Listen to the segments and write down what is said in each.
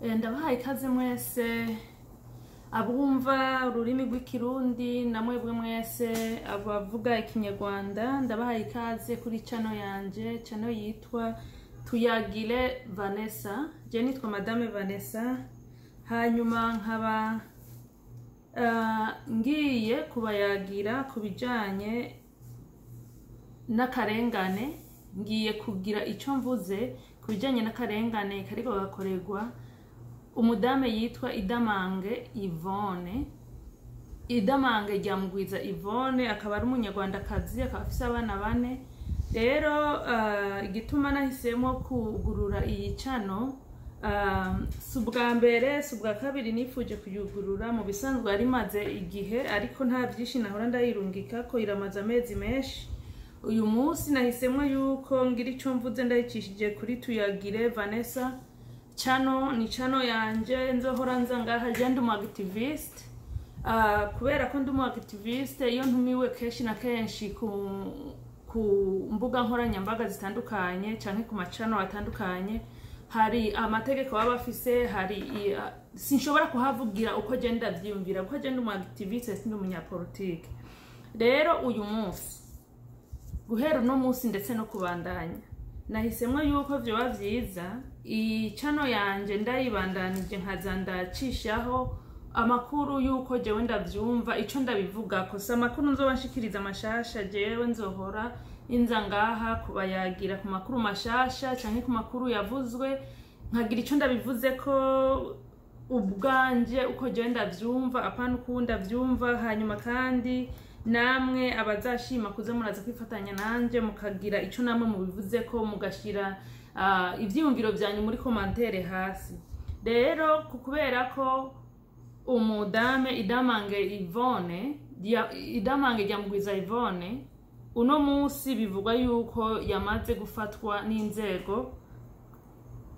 Ndabahaye ikaze mwese abumva ururimi rw'ikirundi na mwebwe mwese abavuga ikinyarwanda. Ndabahaye ikaze kuri channel yanje, channel yitwa Tuyagire Vanessa. Je nitwa Madame Vanessa, hanyuma nkaba ngiye kubayagira kubijanye n'akarengane. Ngiye kugira ico mvuze kubijanye n'akarengane kariko gakorerwa umudame yitwa Idamange Yvonne. Idamange Ryamugwiza Yvonne akaba ari umunyarwandakazi, akaba afise abana 4. Rero igituma nahisemo kugurura iyi channel subwa mbere subwa kabiri nifuje kuyugurura. Mu bisanzwe ari maze igihe ariko nta byinshi nahora ndayirungika ko iramaze amezi menshi. Uyu munsi nahisemo yuko ngira ico mvuze ndayicishije kuri Tuyagire Vanessa channel. Ni channel yanje nzohora nza ngaha je ndi umu activist. Kubera ko ndi umu activist, iyo ntumiwe kenshi na kenshi ku mbuga nkoranyambaga zitandukanye canke ku macano atandukanye, hari amategeko baba bafise, hari sinshobora kuhavugira uko je ndavyiyumvira kuko je ndi umu activist, sindi umunyapolitike. Rero uyu munsi guhera no munsi ndetse no kubandanya nahisemwe yuko vyoba vyiza iyi channel yanje ndayibandanije nkaza ndacishaho amakuru yuko jewe ndavyumva ico ndabivuga ko sa makuru nzoba nshikiriza amashasha. Jewe nzohora inza ngaha kubayagira ku makuru mashasha canke ku makuru yavuzwe, nkagira ico ndabivuze ko ubwanje uko jewe ndavyumva apana ukunda vyumva. Hanyuma kandi namwe abazashima kuze muraza kwifatanya nanje mukagira ico namwe mubivuze ko mugashira ivyiyumviro byanyu muri commentaire hasi. Rero kubera ko umudame Idamange Yvonne, Idamange Ryamugwiza Yvonne, uno munsi bivugwa yuko yamaze gufatwa n'inzego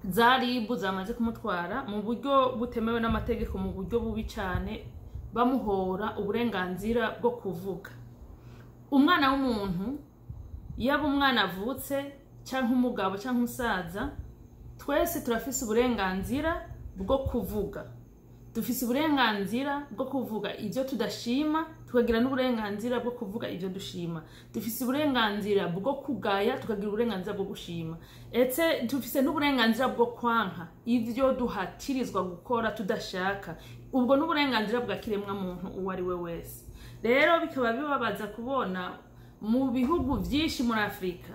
za RIB, zamaze kumutwara mu buryo butemewe n'amategeko, mu buryo bubi cyane, bamuhora uburenganzira bwo kuvuga. Umwana w'umuntu yaba umwana avutse canke umugabo canke umusaza, twese turafise uburenganzira bwo kuvuga. Dufise uburenganzira bwo kuvuga ivyo tudashima, tukagira n'uburenganzira bwo kuvuga ivyo dushima. Dufise uburenganzira bwo kugaya, tukagira uburenganzira bwo gushima. Etse dufise n'uburenganzira bwo kwanka ivyo duhatirizwa gukora tudashaka. Ubwo n'uburenganzira bwa kiremwa muntu uwo ari we wese. Rero bikaba bibabaza kubona mu bihugu vyinshi muri Afrika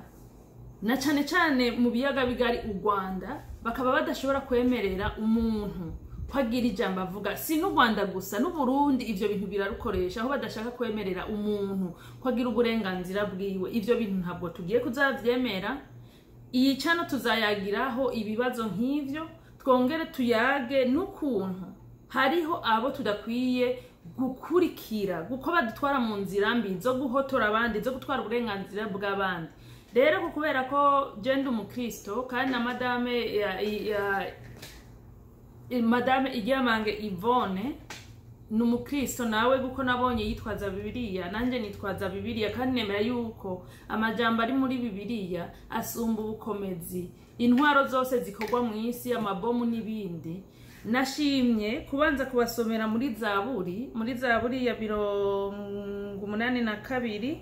na cane cane mu biyaga bigari u Rwanda bakaba badashobora kwemerera umuntu kwagira ijambo avuga. Si n'u Rwanda gusa, n'u Burundi ivyo bintu birarukoresha, aho badashaka kwemerera umuntu kwagira uburenganzira bwiwe. Ivyo bintu ntabwo tugiye kuzavyemera. Iyi channel tuzayagiraho ibibazo nk'ivyo, twongere tuyage n'ukuntu hariho abo tudakwiye gukurikira guko badutwara mu nzira mbi zo guhotora abandi, zo gutwara uburenganzira bw'abandi. Rero kubera ko je ndi umukristo kandi na Madame Idamange Yvonne numukristo nawe, guko nabonye yitwaza Bibiliya, nanje nitwaza Bibiliya, kandi nemera yuko amajambo ari muri Bibiliya asumba ubukomezi intwaro zose zikorwa mu isi, amabomu n'ibindi. Nashimye kubanza kubasomera muri Zaburi ya 82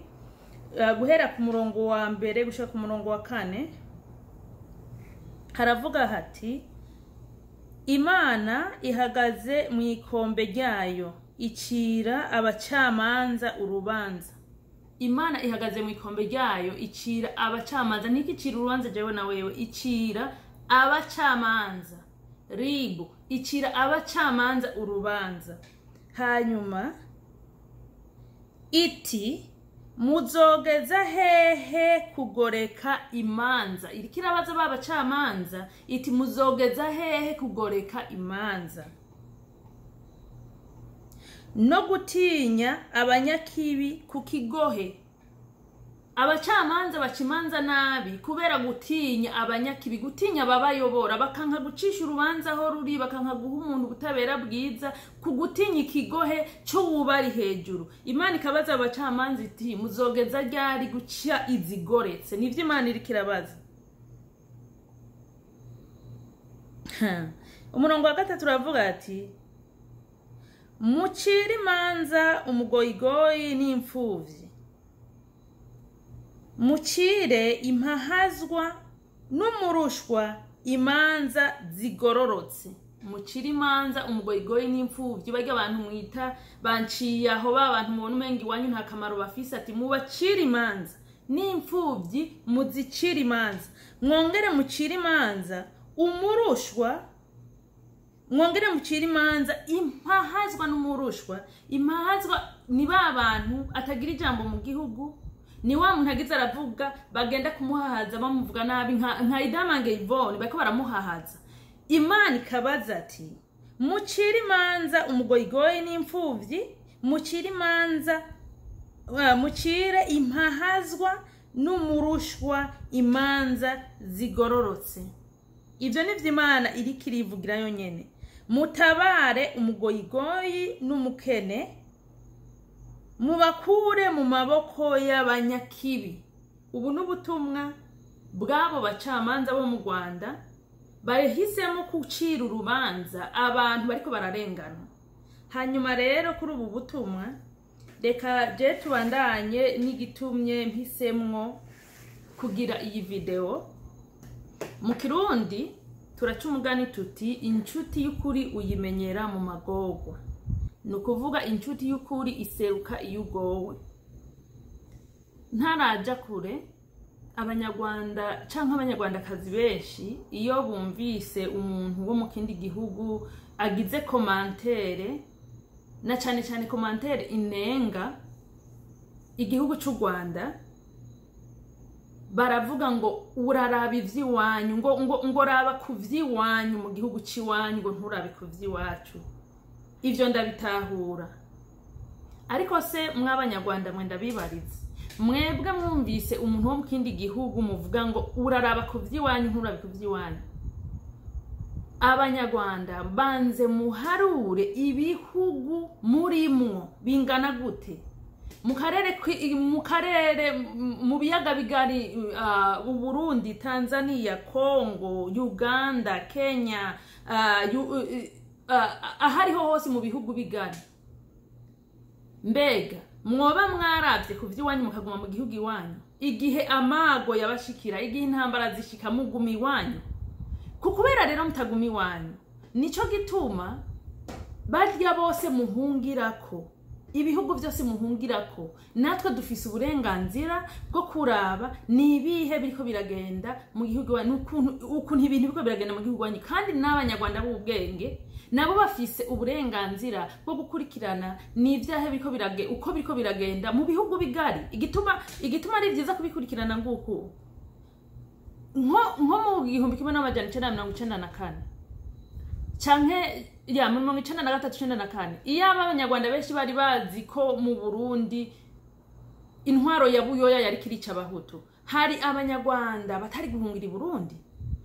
guhera ku murongo wa mbere gushika ku murongo wa 4. Haravuga hati: Imana ihagaze mu ikombe ryayo, icira abacamanza urubanza. Imana ihagaze mu ikombe ryayo, icira abacamanza. Niki icira urubanza jewe na wewe? Icira abacamanza. RIB icira abacamanza urubanza. Hanyuma iti muzogeza hehe kugoreka imanza. Irikirabaza babacamanza iti muzogeza hehe kugoreka imanza no gutinya abanyakibi kukigohe. Abacamanza bacimanza nabi kubera gutinya abanyakibi, gutinya babayobora, bakanka gucisha urubanza aho ruri, bakanka guha umuntu ubutabera bwiza, kugutinya ikigohe cyo wubari hejuru. Imana ikabaza abacamanza iti muzogeza ryari gucia izigoretse. Nivyo Imana irikirabaza. umurongo wa gatatu uravuga ati mucire imanza umugoyigoyi n'imfuvyi, mucire impahazwa n'umurushwa imanza zigororotse. Mucire imanza umugoyigoyi n'imfuvyi, barya abantu mwita banciye aho, ba bantu mubona umenga iwanyu nta kamaro bafise, ati mubacire imanza. N'imfuvyi muzicire imanza, mwongere mucire imanza umurushwa, mwongere mucire imanza impahazwa n'umurushwa. Impahazwa ni ba bantu atagira ijambo mu gihugu, ni wa muntu agize aravuga bagenda kumuhahaza bamuvuga nabi, nka Idamange Yvonne bariko baramuhahaza. Imana ikabaza ati mucire imanza umugoyigoyi n'imfuvyi, mucire imanza mucire impahazwa n'umurushwa imanza zigororotse. Ibyo nivyo Imana iriko irivugira yonyene. Mutabare umugoyigoyi n'umukene, mubakure mu maboko y'abanyakibi. Ubu n'ubutumwa bwabo bacamanza bo mu Rwanda bahisemo kucira urubanza abantu bariko bararengana. Hanyuma rero kuri ubu butumwa reka je tubandanye n'igitumye mpisemwo kugira iyi video. Mu Kirundi turaca umugani tuti inshuti y'ukuri uyimenyera mu magorwa. Nukuvuga inshuti y'ukuri iseruka iyo ugowe. Ntaraja kure, abanyarwanda canke abanyarwandakazi benshi iyo bumvise umuntu wo mu kindi gihugu agize commentaire, na cyane cyane commentaire inenga igihugu cy'u Rwanda, baravuga ngo uraraba ivyiwanyu, ngo raba kuvyiwanyu mu gihugu ciwanyu, ngo nturabe kuvyiwacu. Ivyo ndabitahura, ariko se mw'abanyarwanda mwe ndabibariza, mwebwe mwumvise umuntu wo mu kindi gihugu muvuga ngo uraraba kuvyiwanyu nturabe kuvyiwanyu, abanyarwanda banze muharure ibihugu murimwo bingana gute? Mu karere mu biyaga bigari, Burundi, Tanzania, Congo, Uganda, Kenya, ahariho hose mu bihugu bigari. Mbega mwoba mwaravye kuvyiwanyu mukaguma mu gihugu iwanyu igihe amago yabashikira, igihe intambara zishika muguma iwanyu? Kukubera rero mutaguma iwanyu, nico gituma barya bose muhungirako, ibihugu byose muhungirako. Natwe dufise uburenganzira bwo kuraba nibihe biriko biragenda mu gihugu wanyu, ukuntu ibintu biriko biragenda mu gihugu wanyu. Kandi n'abanyarwanda b'ubwenge nabo bafise uburenganzira bwo gukurikirana n'ivyahe biriko uko biriko biragenda mu bihugu bigari. Igituma ari vyiza kubikurikirana nguko nko mu 1994 canke ya mu 1993 iyo abanyarwanda benshi bari bazi ko mu Burundi intwaro ya Buyoya yari kirica abahutu, hari abanyarwanda batari guhungira i Burundi.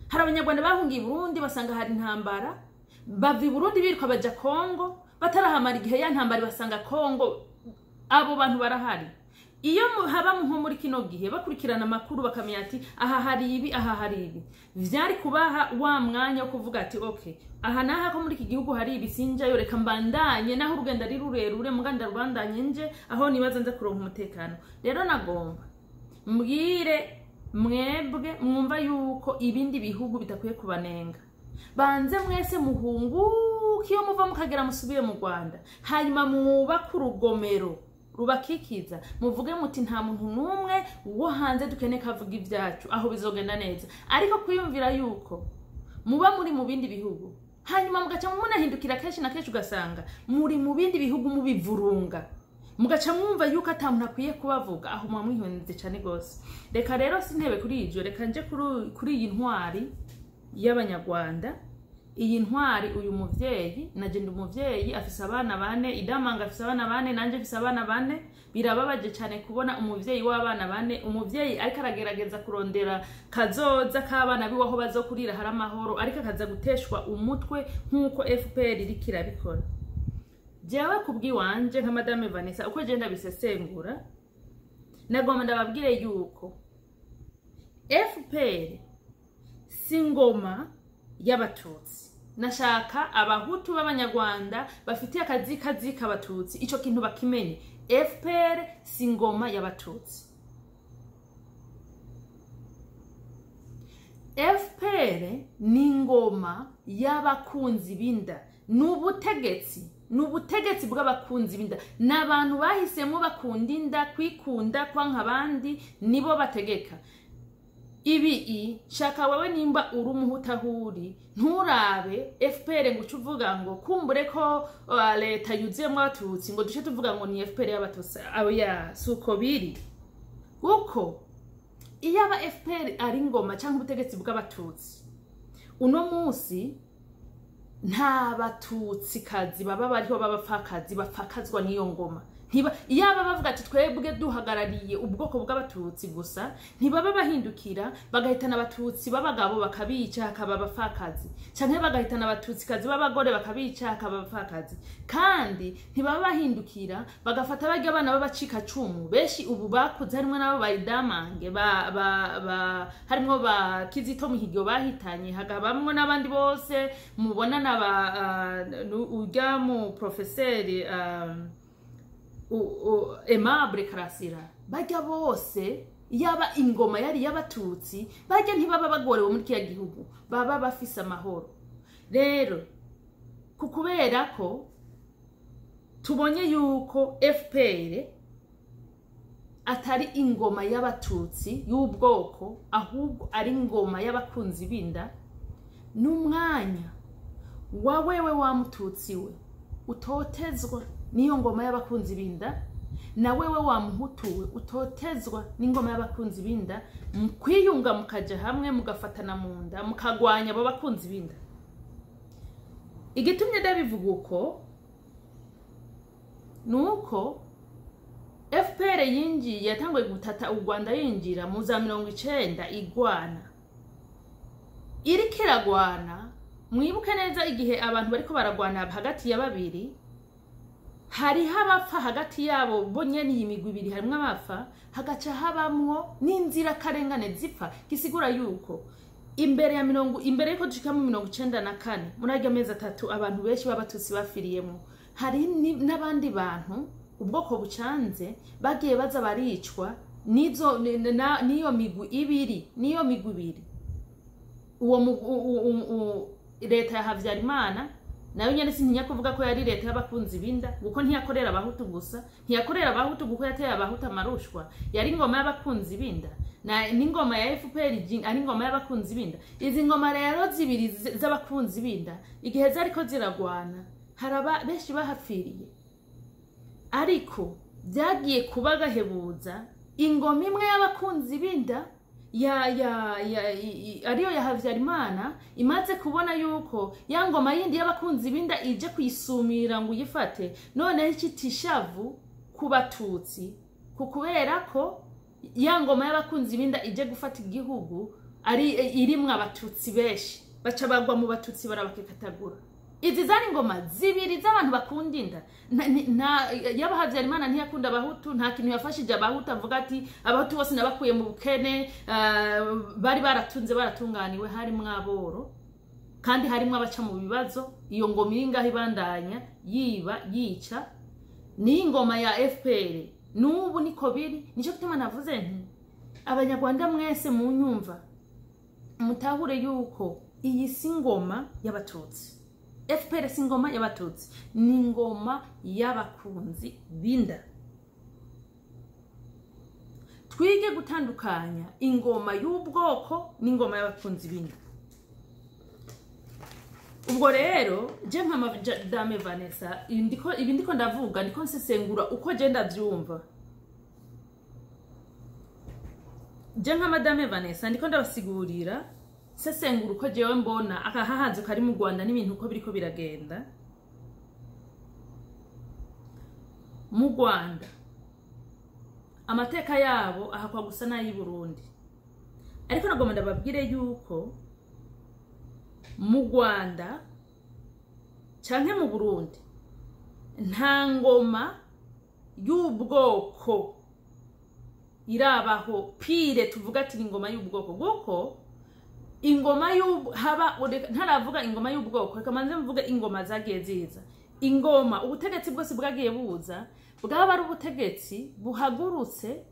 Hari abanyarwanda bahungiye i Burundi basanga hari intambara, bava i Burundi biruka baja Kongo, batarahamara igihe ya ntambara basanga Kongo abo bantu barahari. Iyo haba nko muri kino gihe bakurikirana amakuru bakamenya ati aha hari ibi, aha hari ibi, vyari kubaha wa mwanya wo kuvuga ati okay, aha naha ko muri iki gihugu hari ibi, sinjayo, reka mbandanye naho urugenda ari rurerure muganda rubandanye nje aho nibaza nza kuronka umutekano. Rero nagomba mbwire mwebwe mwumva yuko ibindi bihugu bitakwiye kubanenga, banze mwese muhunguke iyo muva mukagera musubiye mu Rwanda, hanyuma mwubaka urugomero rubakikiza, muvuge muti nta muntu numwe wo hanze dukeneye kavuga ivyacu, aho bizogenda neza. Ariko kwiyumvira yuko muba muri mu bindi bihugu hanyuma mugaca munahindukira kenshi na kenshi ugasanga muri mu bindi bihugu mubivurunga, mugaca mwumva yuko ata muntu akwiye kubavuga, aho mwamwihunze cyane gose. Reka rero sintebe kuri ivyo, reka nje kuri iyi ntwari y'abanyarwanda. Iyi ntwari, uyu muvyeyi, naje ndi umuvyeyi afise abana 4, Idamanga afise abana 4, nanje afise abana 4. Birababaje cyane kubona umuvyeyi w'abana 4, umuvyeyi ariko aragerageza kurondera kazoza k'abana biwe aho bazokurira hari amahoro, ariko akaza guteshwa umutwe nkuko FPR iriko irabikora. Jewe kubwiwanje nka Madame Vanessa uko je ndabisesengura, nagomba ndababwire yuko FPR singoma y'abatutsi, nashaka abahutu b'abanyarwanda bafitiye akazi k'abatutsi ico kintu bakimenye. FPR si ingoma y'abatutsi. FPR ni ingoma y'abakunzi binda, n'ubutegetsi bw'abakunzi binda, n'abantu bahisemo bakunda inda, kwikunda kwanka abandi nibo bategeka. Ibi shaka wewe nimba uri umuhutahuri nturabe FPR ngo ucuvuga ngo kumbure ko leta yuzuyemo abatutsi ngo duce tuvuga ngo ni FPR y'abatutsi. Oya, suko biri. Uko iyo aba FPR ari ingoma cyangwa ubutegetsi bw'abatutsi, uno munsi nta batutsi kazi baba bariho b'abapfakazi bapfakazwa n'iyo ngoma. Iyo aba bavuga ati twebwe duhagarariye ubwoko bw'abatutsi gusa, ntibaba bahindukira bagahitana abatutsi b'abagabo bakabica hakaba abapfakazi, canke bagahitana abatutsi kazi b'abagore bakabica hakaba abapfakazi. Kandi ntibaba bahindukira bagafata barya abana b'abacika cumu benshi ubu bakuze, harimwo nabo bayidamange harimwo ba Kizito Mihigo bahitanye, hagabamwo n'abandi bose mubona urya mu profeseri Aimable Karasira. Bajya bose yaba ingoma yari y'abatutsi, bajya ntibaba bagorewe muri kiya gihugu, baba bafise amahoro. Rero kukubera ko tubonye yuko FPR atari ingoma y'abatutsi y'ubwoko, ahubwo ari ingoma y'abakunzi binda, n'umwanya wa wewe wa mututsi we utotezwa niyo ngoma y'abakunzi binda, na wewe wa muhutuwe utotezwa n'ingoma y'abakunzi binda, mukwiyunga mukaja hamwe mugafatana mu nda mukagwanya abo bakunzi binda. Igitumye ndabivuga uko nuko FPR yinjiye yatanguye gutata u Rwanda yinjira mu za 1990 igwana. Iriko iragwana, mwibuke neza igihe abantu bariko baragwana hagati ya babiri, hari habapfa hagati yabo bonyene imigwi ibiri, harimwe abapfa hagaca habamwo n'inzira karengane zipfa. Gisigura yuko imbere yuko dushika mu 1994 muri amezi 3 abantu benshi b'abatutsi bafiriyemo, hari n'abandi bantu ubwoko bucanze bagiye baza baricwa niyo migwi ibiri. Uwo leta ya Habyarimana nayo nyene sintinya kuvuga ko yari leta y'abakunzi binda, kuko ntiyakorera abahutu gusa, ntiyakorera abahutu kuko yateye abahutu amarushwa, yari ingoma y'abakunzi binda. Na n'ingoma ya FPR ari ingoma y'abakunzi binda. Izi ngoma rero zibiri z'abakunzi binda igihe zariko ziragwana, haraba benshi bahafiriye, ariko byagiye kubagahebuza ingoma imwe y'abakunzi binda ariyo ya Habyarimana imaze kubona yuko ya ngoma yindi y'abakunzi binda ije kuyisumira ngo uyifate, none ikitishavu kubatutsi kukubera ko ya ngoma y'abakunzi binda ije gufata igihugu ari irimwe abatutsi benshi, baca bagwa mu batutsi barabakekatagura. Izi zari ngoma zibiri z'abantu bakunda inda. Yaba Habyarimana ntiyakunda abahutu, nta kintu yafashije abahutu avuga ati abahutu bose nabakuye mu bukene, bari baratunganiwe, harimwo aboro kandi harimwo abaca mu bibazo. Iyo ngoma iri ngaho ibandanya yiba yica, ni ingoma ya FPR. N'ubu niko biri. Nico gituma navuze nti abanyarwanda mwese mu nyumva mutahure yuko iyi si ngoma y'abatutsi. FPR si ingoma y'abatutsi, ni ingoma y'abakunzi binda. Twige gutandukanya ingoma y'ubwoko n'ingoma y'abakunzi binda. Ubwo rero je nka Madame Vanessa ibi ndiko ndavuga ndiko nsesengura uko je ndavyumva. Je nka Madame Vanessa ndiko ndabasigurira sesengura uko jewe mbona akahahazo kari mu Rwanda n'ibintu uko biriko biragenda. Mu Rwanda amateka yabo ahakwa gusa n'ayi Burundi, ariko nagomba ndababwire yuko mu Rwanda canke mu Burundi nta ngoma y'ubwoko irabaho pire tuvuga ati ingoma y'ubwoko, kuko ingoma haba ntaravuga ingoma y'ubwoko, reka manze mvuge ingoma zagiye ziza. Ingoma ubutegetsi bwose bwagiye buza bwaba ari ubutegetsi buhagurutse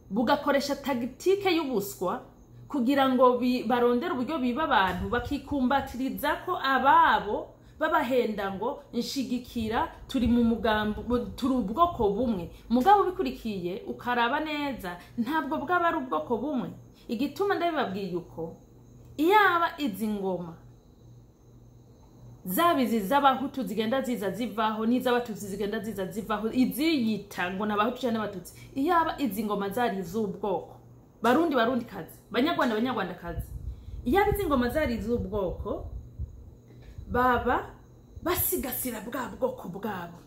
bugakoresha tagitike y'ubuswa kugira ngo barondere uburyo biba abantu bakikumbatiriza ko ababo babahenda ngo nshigikira turi mu mugambo turi ubwoko bumwe. Mugabo bikurikiye ukaraba neza ntabwo bwaba ari ubwoko bumwe. Igituma ndabibabwiye uko iyaba izi ngoma zabizi z'abahutu zigenda ziza zivaho n'iz'abatutsi zigenda ziza zivaho iziyita ngo n'abahutu cyane n'abatutsi, iyaba izi ngoma zari iz'ubwoko barundi kazi, banyarwanda kazi, iyaba izi ngoma zari iz'ubwoko baba basigasira bwa bwoko bwabo.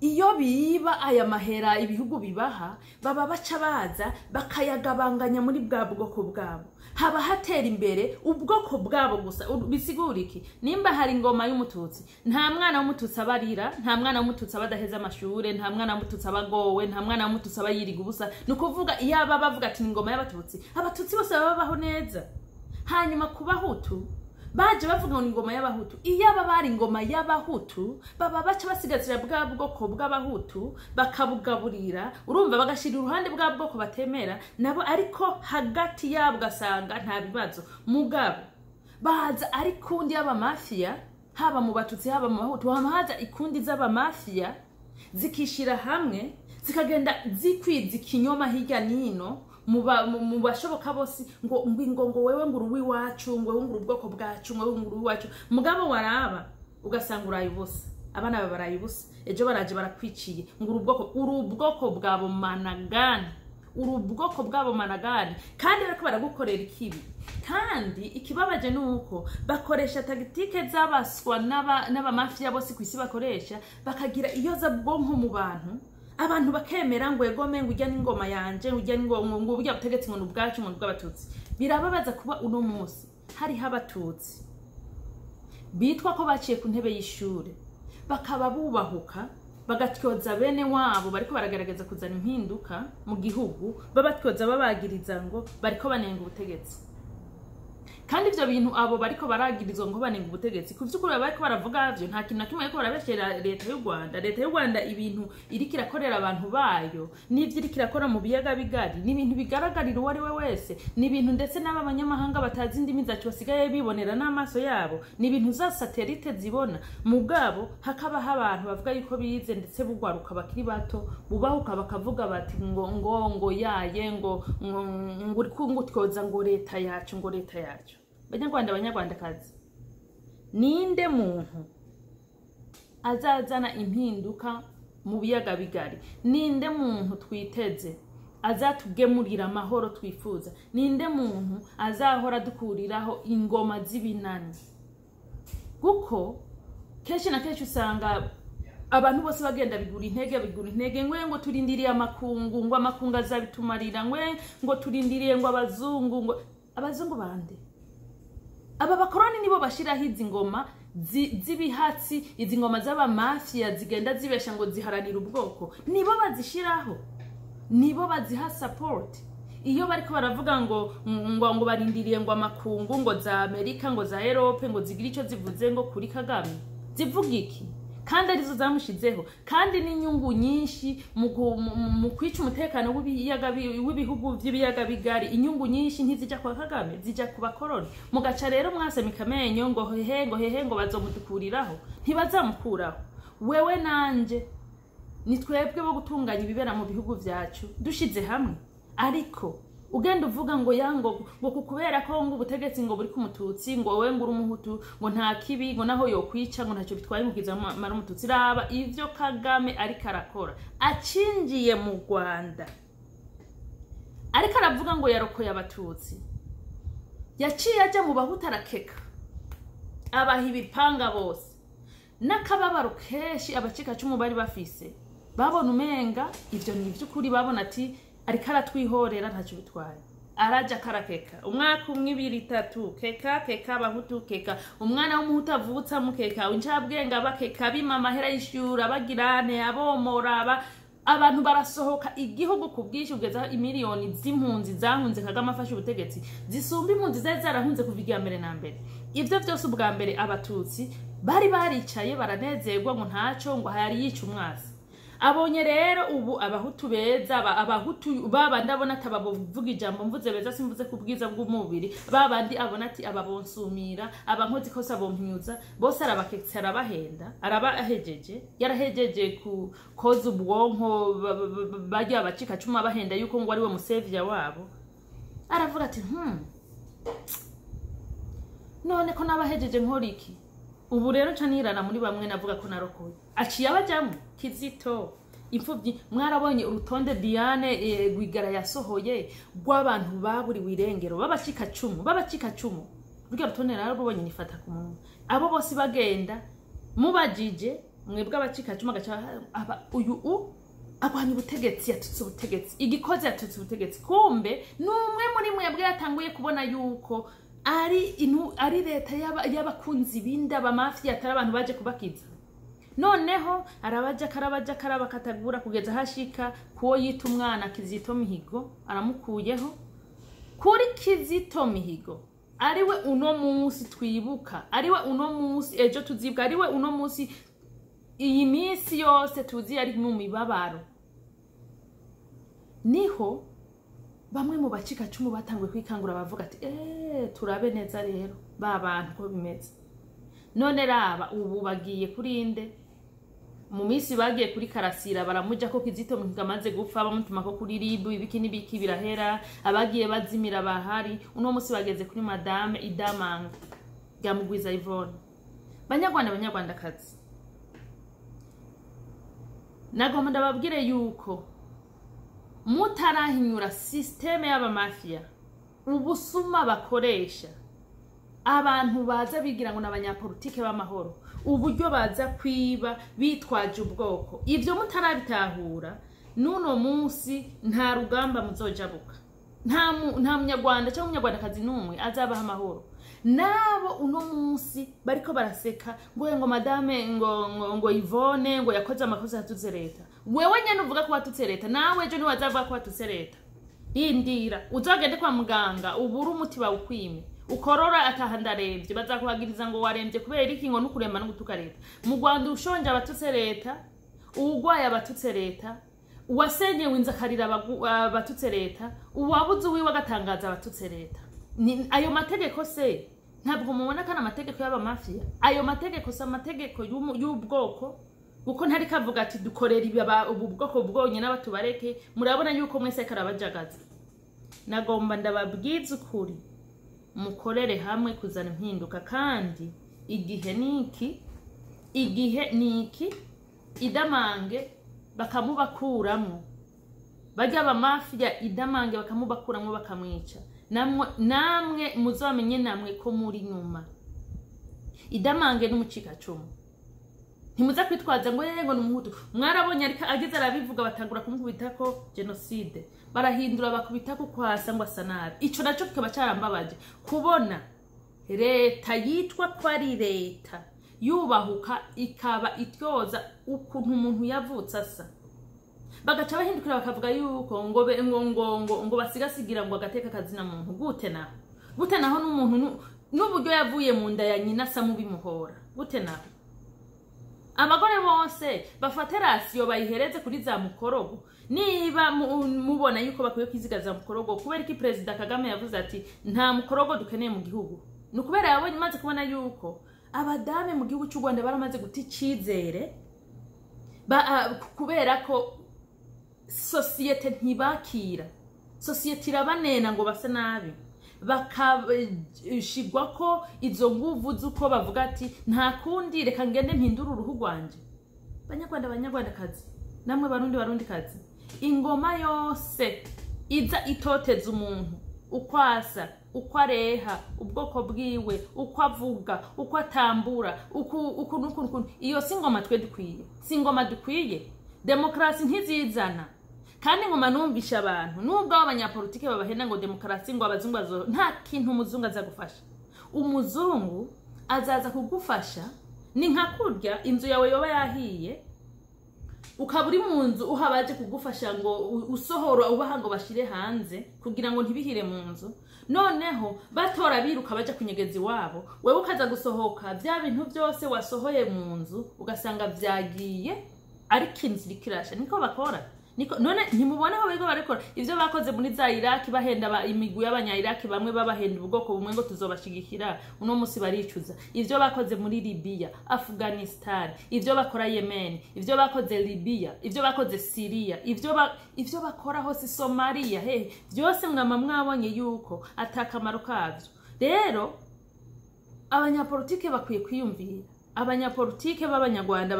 Iyo biba aya mahera ibihugu bibaha baba baca baza bakayagabanganya muri bwa bwoko bwabo, haba hatera imbere ubwoko bwabo gusa. Bisigura iki? Nimba hari ingoma y'umututsi, nta mwana w'umututsi abarira, nta mwana w'umututsi abadaheza amashure, nta mwana w'umututsi abagowe, nta mwana w'umututsi abayiriga ubusa. Nukuvuga iyaba bavuga ati ingoma y'abatutsi, abatutsi bose babaho neza. Hanyuma ku bahutu baje bavuga ngo ingoma y'abahutu, iyaba bari ingoma y'abahutu baba baca basigazira bwa bwoko bw'abahutu bakabugaburira, urumva bagashira uruhande bwa bwoko batemera nabo, ariko hagati yabo gasanga nta bibazo. Mugabo baza ari kundi y'abamafia, haba mu batutsi haba mu bahutu, hamaza ikundi z'abamafia zikishira hamwe zikagenda zikwiza ikinyoma hirya nino mu bashoboka bose ngo wewe nguru wiwacu, ngo wewe nguru ubwoko bwacu, ngo wewe nguru wiwacu. Mugabo waraba ugasanga urayubusa, abana babarayubusa, ejo baraje barakwiciye nguru ubwoko bwabo managani, ubwoko bwabo managani, kandi bariko baragukorera ikibi. Kandi ikibabaje nuko bakoresha tagitike z'abaswa n'abamafia bose kwisi bakoresha, bakagira iyo za bwonko mu abantu bakemera ngo egome ngo ujya n'ingoma yanje, ujya ngo burya butegetsi ngo ubwacu ngo bw'abatutsi. Birababaza kuba uno munsi hari habatutsi bitwa ko baciye ku ntebe y'ishure bakaba bubahuka bagatyoza bene wabo bariko baragaragaza kuzana impinduka mu gihugu, babatyoza babagiriza ngo bariko banenga ubutegetsi. Kandi ivyo bintu abo bariko baragirizwa ngo banenga ubutegetsi kuvyukuri bariko baravuga byo nta kintu nakimwe bariko barabeshera leta y'u Rwanda. Leta y'u Rwanda ibintu iriko irakorera abantu bayo n'ivyo iriko irakora mu biyaga bigari ni ibintu bigaragarira uwo ari we wese, ni ibintu ndetse n'abanyamahanga batazi indimi zacu basigaye bibonera n'amaso yabo, ni ibintu za satellite zibona. Mugabo hakaba abantu bavuga yuko bize ndetse bugwaruka bakiri bato bubahuka bakavuga bati ngo yaye ngo uri kungutyoza ngo leta yacu, ngo leta yacu. Banyarwanda kazi, ninde muntu azazana impinduka mu biyaga bigari? Ninde muntu twiteze azatugemurira amahoro twifuza? Ninde muntu azahora dukuriraho ingoma z'ibinani? Kuko kenshi na kenshi usanga abantu bose bagenda bigura intege ngo turindiriye amakungu, ngo amakungu azabitumarira, ngo turindiriye ngo abazungu bande? Aba bakoroni nibo bashiraho izi ngoma z'ibihatsi, izi ngoma z'abamafia zigenda zibesha ngo ziharanira ubwoko, nibo bazishiraho, nibo baziha support. Iyo bariko baravuga ngo barindiriye ngo amakungu, ngo za Amerika, ngo za Europe, ngo zigira ico zivuze ngo kuri Kagame, zivuga iki? Kandi arizo zamushizeho, kandi n'inyungu nyinshi mu kwica umutekano w'ibihugu by'ibiyaga bigari. Inyungu nyinshi ntizija kwa Kagame, zija ku bakoroni. Mugaca rero mwasemika amenyo ngo hehe ngo bazomudukuriraho. Ntibazamukuraho. Wewe nanje ni twebwe bo gutunganya ibibera mu bihugu byacu dushize hamwe. Ariko ugenda uvuga ngo yango ngo kukubera ko ngo ubutegetsi ngo buri kumututsi, ngo wewe nguru umuhutu, ngo nta kibi, ngo naho yo kwica, ngo ntacyo bitwaye mukiza mara umututsi. Raba ivyo Kagame ariko arakora acinjiye mu Rwanda, ariko aravuga ngo yarokoye abatutsi, yaciye aje mu bahutu arakeka abaha ibipanga bose n'akababaro keshi. Abacika cumu bari bafise babona umenga ivyo ni ivy'ukuri, babona ati ariko aratwihorera ntacyo bitwaye. Araja karakeka umwaka 2 3 keka abahutu keka, umwana w'umuhutu avutsa mukeka, incabwenga bakeka bima amahera y'ishura bagirane abomora abantu barasohoka igihugu kubwishi kugeza imiliyoni z'impunzi zahunze Kagame afashe ubutegetsi zisumba impunzi zari zarahunze kuva igihe mbere na mbere. Ivyo vyose ubwa mbere abatutsi bari baricaye baranezerwa ngo ntaco ngo hari yica umwasi. Abonye rero ubu abahutu beza abahutu baba ndabona atabavuga ijambo mvuze beza simvuze kubwiza bw'umubiri babandi abona ati ababonsumira abankozi kosa bompinyuza bose arabaketse arabahenda arabahejeje yarahejeje ku koza ubwonko bajya abacika cuma bahenda yuko ngo ari we musevya wabo. Aravuga ati none ko nabahejeje nkoriki ubu rero canirana muri bamwe navuga ko narokoye aciye abajamwe Kizito imfuvyi. Mwarabonye urutonde Diane Rwigara yasohoye rw'abantu baburiwe irengero babacika cumu rugya rutonde rero rubonye nifata ku muntu abo bose bagenda mubajije mwebwe abacika cumu agaca uyu agwanya ubutegetsi yatutse ubutegetsi igikoze yatutse ubutegetsi. Kumbe numwe muri mwebwe yatanguye kubona yuko ari leta y'abakunzi binda bamafia atari abantu baje kubakiza. Noneho arabaja karaba katagura kugeza hashika kuwo yita umwana Kizito Mihigo aramukuyeho kuri Kizito Mihigo ariwe uno munsi twibuka ariwe uno munsi ejo tuzibwa ariwe uno munsi iyi minsi yose tuzi ari mu mibabaro. Niho bamwe mu bacika cumu batangwe kwikangura bavuga ati turabe neza rero ba bantu ko bimeze. None raba ubu bagiye kurinde mu minsi bagiye kuri Karasira baramuja ko Kizito Mihigo amaze gupfa bamutuma ko kuri ribu ibiki nibiki birahera abagiye bazimira bahari. Uno munsi bageze kuri Madame Idamanga Gamugwiza Yvonne. Banyarwandakazi nagomba ndababwire yuko mutarahinyura systeme y'abamafia ubusuma bakoresha abantu baza bigira ngo n'abanyapolitike b'amahoro uburyo baza kwiba bitwaje ubwoko. Ivyo mutarabitahura nuno munsi nta rugamba muzojabuka nta munyarwanda cyangwa umunyarwandakazi numwe azabaha amahoro. Nabo uno munsi bariko baraseka ngo Madame ngo Yvonne ngo yakoze amakosa yatutse leta. Wewe nyene uvuga ko watutse leta nawe ejo ni wazavuga ko watutse leta. Indira uzogende kwa muganga ubura umuti bawukwime ukorora atahandaremvye bazakuhagiriza ngo waremvye kubera iki ngo nukurema no gutuka leta. Mu Rwanda ushonje abatutse leta ugwaye abatutse leta wasenye winzakarira abatutse leta uwabuze uwiwe agatangaza abatutse leta. Ayo mategeko se ntabwo mubona kana amategeko y'abamafia ayo mategeko se amategeko y'ubwoko uko ntari kavuga ati dukorera ubu bwoko bwonye n'abatubareke. Murabona yuko mwese karabajagaza. Nagomba ndababwiza ukuri mukorere hamwe kuzana impinduka kandi igihe niki Idamange bakamubakuramo bajya abamafia Idamange bakamubakuramo bakamwica. Namwe muzamenye namwe ko muri nyuma Idamange n'umucika cumu ntimuza kwitwaza ngo yego n'umuhutu. Mwarabonye ariko agize arabivuga batangura kumukubita ko genocide barahindura bakubita ko kwasa ngo asanabi. Ico naco kikaba carambabaje kubona leta yitwa ko ari leta yubahuka ikaba ityoza ukuntu umuntu yavutse asa bagaca bahindukira bakavuga yuko ngo basigasigira ngo agateka kazina muntu gute naho n'umuntu n'uburyo yavuye mu nda ya nyina asa mu bimuhora gute naho. Abagore bose bafate rasiyo bayihereze kuri za mukorogo niba mubona yuko bakwiye kwizigaza mukorogo kubera iki President Kagame yavuze ati nta mukorogo dukeneye mu gihugu. Nukubera yabonye maze kubona yuko abadame mu gihugu cy'u Rwanda baramaze guta icizere kubera ko societe ntibakira societe irabanena ngo base nabi bakashigwa ko izo nguvu zuko bavuga ati nta kundi reka ngende mpindura uruhu rwanje. Banyarwandakazi namwe barundi kazi ingoma yose iza itoteza umuntu ukwasa ukwareha ubwoko bwiwe ukwavuga ukwatambura ukuntu iyo singoma twe dukwiye singoma dukwiye. Demokrasi ntizizana kandi ngoma numvisha abantu nubwo abanyapolitike babahenda ngo demokrasi ngo abazungu bazo nta kintu umuzungu azagufasha. Umuzungu azaza kugufasha ni nka kurya inzu yawe yoba yahiye ukaba uri mu nzu uhabaje kugufasha ngo usohora ubaha ngo bashire hanze kugira ngo ntibihire mu nzu, noneho batora biruka baje kunyegeza iwabo, wewe ukaza gusohoka bya bintu byose wasohoye mu nzu ugasanga vyagiye ariko inzu irikirasha. Niko bakora, niko none ntimubona aho bigo barekora ivyo bakoze muri za Iraki bahenda imigwi y'abanya Iraki, bamwe babahenda ubwoko bumwe ngo tuzobashigikira, uno musi baricuza. Ivyo bakoze muri Libya, Afghanistan, ivyo bakora Yemen, ivyo bakoze Libya, ivyo bakoze Syria, ivyo bakora hose Somalia, byose mwabonye yuko atakamaro kavyo. Rero abanyapolitike bakwiye kwiyumvira, abanyapolitike b'abanyarwanda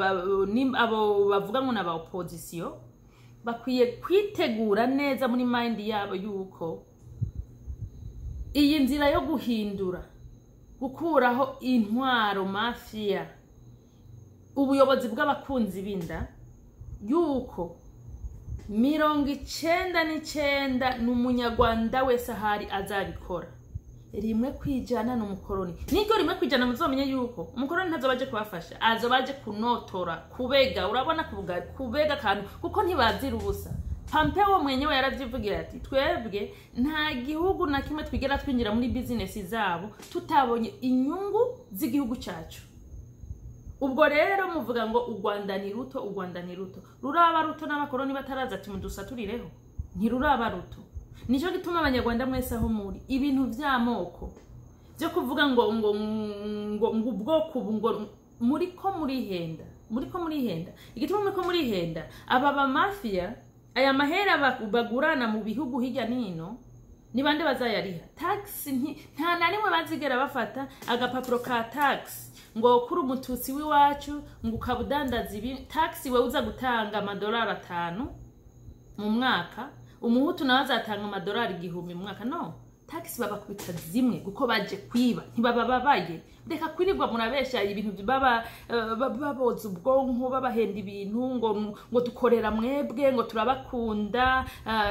abo bavuga ngo n'aba opposition bakwiye kwitegura neza muri mind yabo yuko iyi nzira yo guhindura, gukuraho intwaro mafia, ubuyobozi bw'abakunzi binda, yuko 99% n'umunyarwanda wese ahari azabikora. Rimwe kwijana n'umukoroni, niko rimwe kwijana muzomenye yuko umukoroni ntazobaje kubafasha, azobaje kunotora, kubega. Urabona kubega kantu kuko ntibazira ubusa. Pompeo mwenyewe yaravyivugira ati twebwe nta gihugu na kimwe twigera twinjira muri business zabo tutabonye inyungu z'igihugu cyacu. Ubwo rero muvuga ngo u Rwanda ni ruto, u Rwanda ni ruto. Ruraba ruto n'abakoroni bataraza ati mudusaturireho, ntiruraba ruto. Nico gituma abanyarwanda mwese aho muri ibintu vy'amoko byo kuvuga ngo ubwoko ngo muriko murihenda, igituma muriko murihenda. Aba ba mafia aya mahera bagurana mu bihugu hirya nino ni bande bazayariha? Tax nta na rimwe bazigera bafata agapapuro ka tax ngo kuri umututsi w'iwacu ngo ukabudandaza ibi tax we uza gutanga $5 mu mwaka, umuhutu nawe azatanga $1,000 mu mwaka. No, tax babakubita zimwe kuko baje kwiba, ntibababaye. Reka kwirirwa murabesha ibintu baboza ubwonko, babahenda ibintu ngo dukorera mwebwe, ngo turabakunda,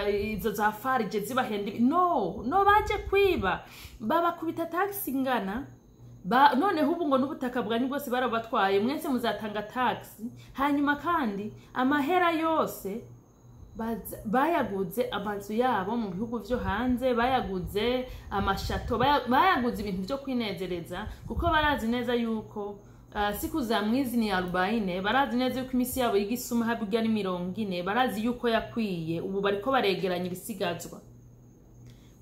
izo za farije zibahenda. No baje kwiba, babakubita tax ingana. Noneho ubu ngo n'ubutaka bwanyu bwose barabatwaye, mwese muzatanga tax. Hanyuma kandi amahera yose bayaguze amazu yabo mu bihugu byo hanze, bayaguze amashato, bayaguze ibintu byo kwinezereza, kuko barazi neza yuko siku za mwizi ni 40, barazi neza yuko imisi yabo y'igisuma habwa ni 40, barazi yuko yakwiye. Ubu bariko baregeranya ibisigazwa.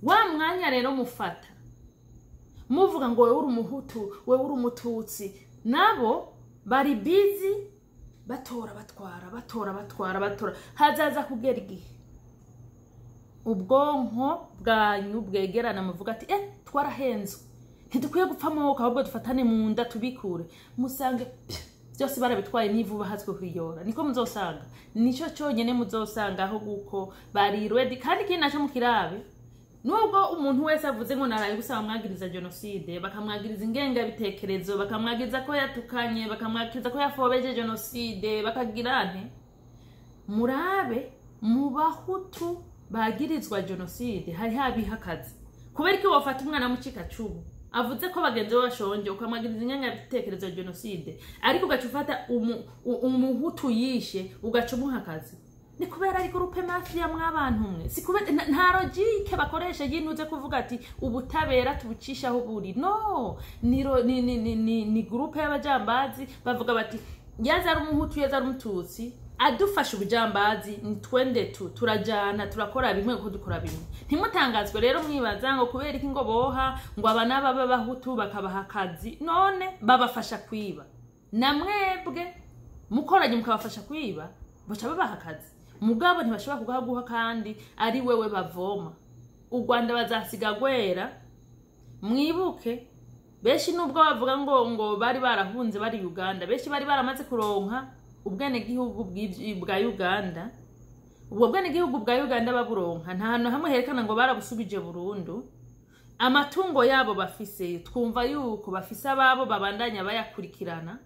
Wa mwanya rero mufata muvuga ngo wewe uri umuhutu, wewe uri umututsi, nabo bari busy batora batwara. Hazaza kugera igihe ubwonko bwanyu bwegerana muvuga ati twarahenzwe, ntidukwiye gupfa amaboko, ahubwo dufatane mu nda tubikure. Musange byose barabitwaye nivuba hatswe kwiyora. Niko muzosanga, nico cyonyene muzosanga aho guko bari ready. Kandi kindi naco mukirabe, nubwo umuntu wese avuze ngo naraye gusaba mwagiriza genocide, bakamwagiriza ingenga bitekerezo, bakamwagiriza ko yatukanye, bakamwagiriza ko yafobeje genocide, bakagirane, murabe mu bahutu bagirizwa genocide hari habihakaze. Kubera ko wafata umwana mucika cubu avuze ko bagenze bashonje, ukamwagiriza ingenga bitekerezo genocide, ariko ugacufata umuhutu yishe ugacumuhakaze. Ni kubera ari groupe mafia mw'abantu mwe, si kubera nta logique bakoresha yinuze kuvuga ati ubutabera tubucisha aho buri. No, ni groupe y'abajambazi bavuga bati yaza ari umuhutu, yaza ari umututsi, adufasha ubujambazi, twende turajana turakora bimwe uko dukora bimwe. Ntimutangazwe rero mwibaza ngo kubera iki ngo boha ngo abana baba bahutu bakabaha akazi, none babafasha kwiba. Namwebwe mukoranye mukabafasha kwiba, baca babaha akazi. Mugabo ntibashobora kuguha kandi ari wewe bavoma. U Rwanda bazasiga gwera. Mwibuke beshi nubwo bavuga ngo bari barahunze bari Uganda, beshi bari baramaze kuronka ubwene gihugu bwa Uganda. Ubwo bwene gihugu bwa Uganda baburonka nta hantu hamwe herekana ngo barabusubije burundu. Amatungo yabo bafise, twumva yuko bafise ababo babandanya bayakurikirana.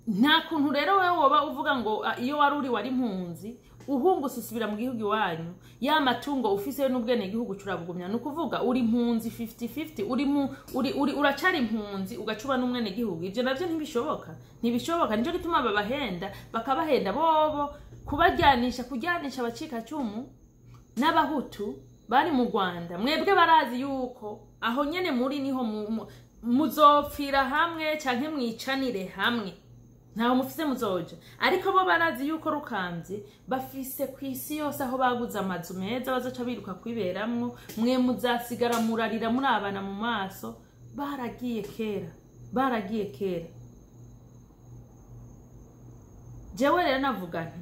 Nta kuntu rero wewe woba uvuga ngo iyo wari wari impunzi uhungu susubira mu gihugu wanyu, ya matungo ufise n'ubwene gihugu curabugumya. Nukuvuga uri impunzi 50-50, uracari impunzi ugacuba n'umwene gihugu. Ivyo navyo ntibishoboka. Nico gituma babahenda, bakabahenda bobo kujyanisha abacikacumu n'abahutu bari mu Rwanda. Mwebwe barazi yuko aho nyene muri niho muzopfira hamwe canke mwicanire hamwe, ntaho mufise muzoja. Ariko bo barazi yuko Rukambye bafise kw'isi yose aho baguze amazu meza bazoca biruka kwiberamwo, mwe muzasigara murarira muri abana mu maso. Baragiye kera. Jewe rero navuga nti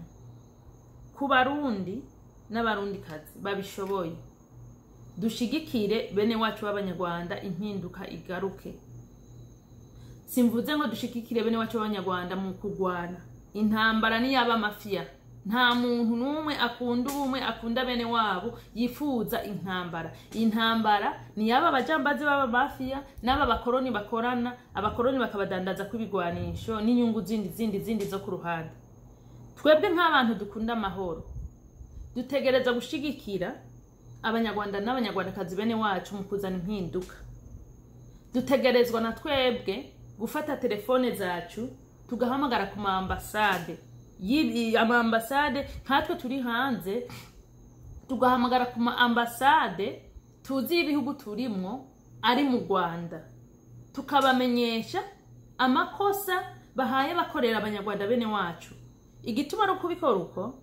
ku Barundi n'Abarundikazi babishoboye, dushigikire bene wacu b'Abanyarwanda, impinduka igaruke. Simvuze ngo dushigikire bene wacu b'Abanyarwanda mu kugwana. Intambara ni yaba mafia. Nta muntu numwe akunda ubumwe, akunda bene wabo, yifuza intambara. Intambara ni yaba bajambazi baba mafia n'aba bakoroni bakorana, abakoroni bakabadandaza kw'ibigwanisho n'inyungu zindi zo ku ruhande. Twebwe nk'abantu dukunda amahoro, dutegereza gushigikira Abanyarwanda n'Abanyarwandakazi bene wacu mu kuzana impinduka. Dutegerezwa na twebwe gufata telefone zacu tugahamagara ku ambasade, amambasade nkatwe turi hanze, tugahamagara ku ambasade tuzi ibihugu turimwo ari mu Rwanda, tukabamenyesha amakosa bahaye bakorera Abanyarwanda bene wacu. Igituma no kubikora uko,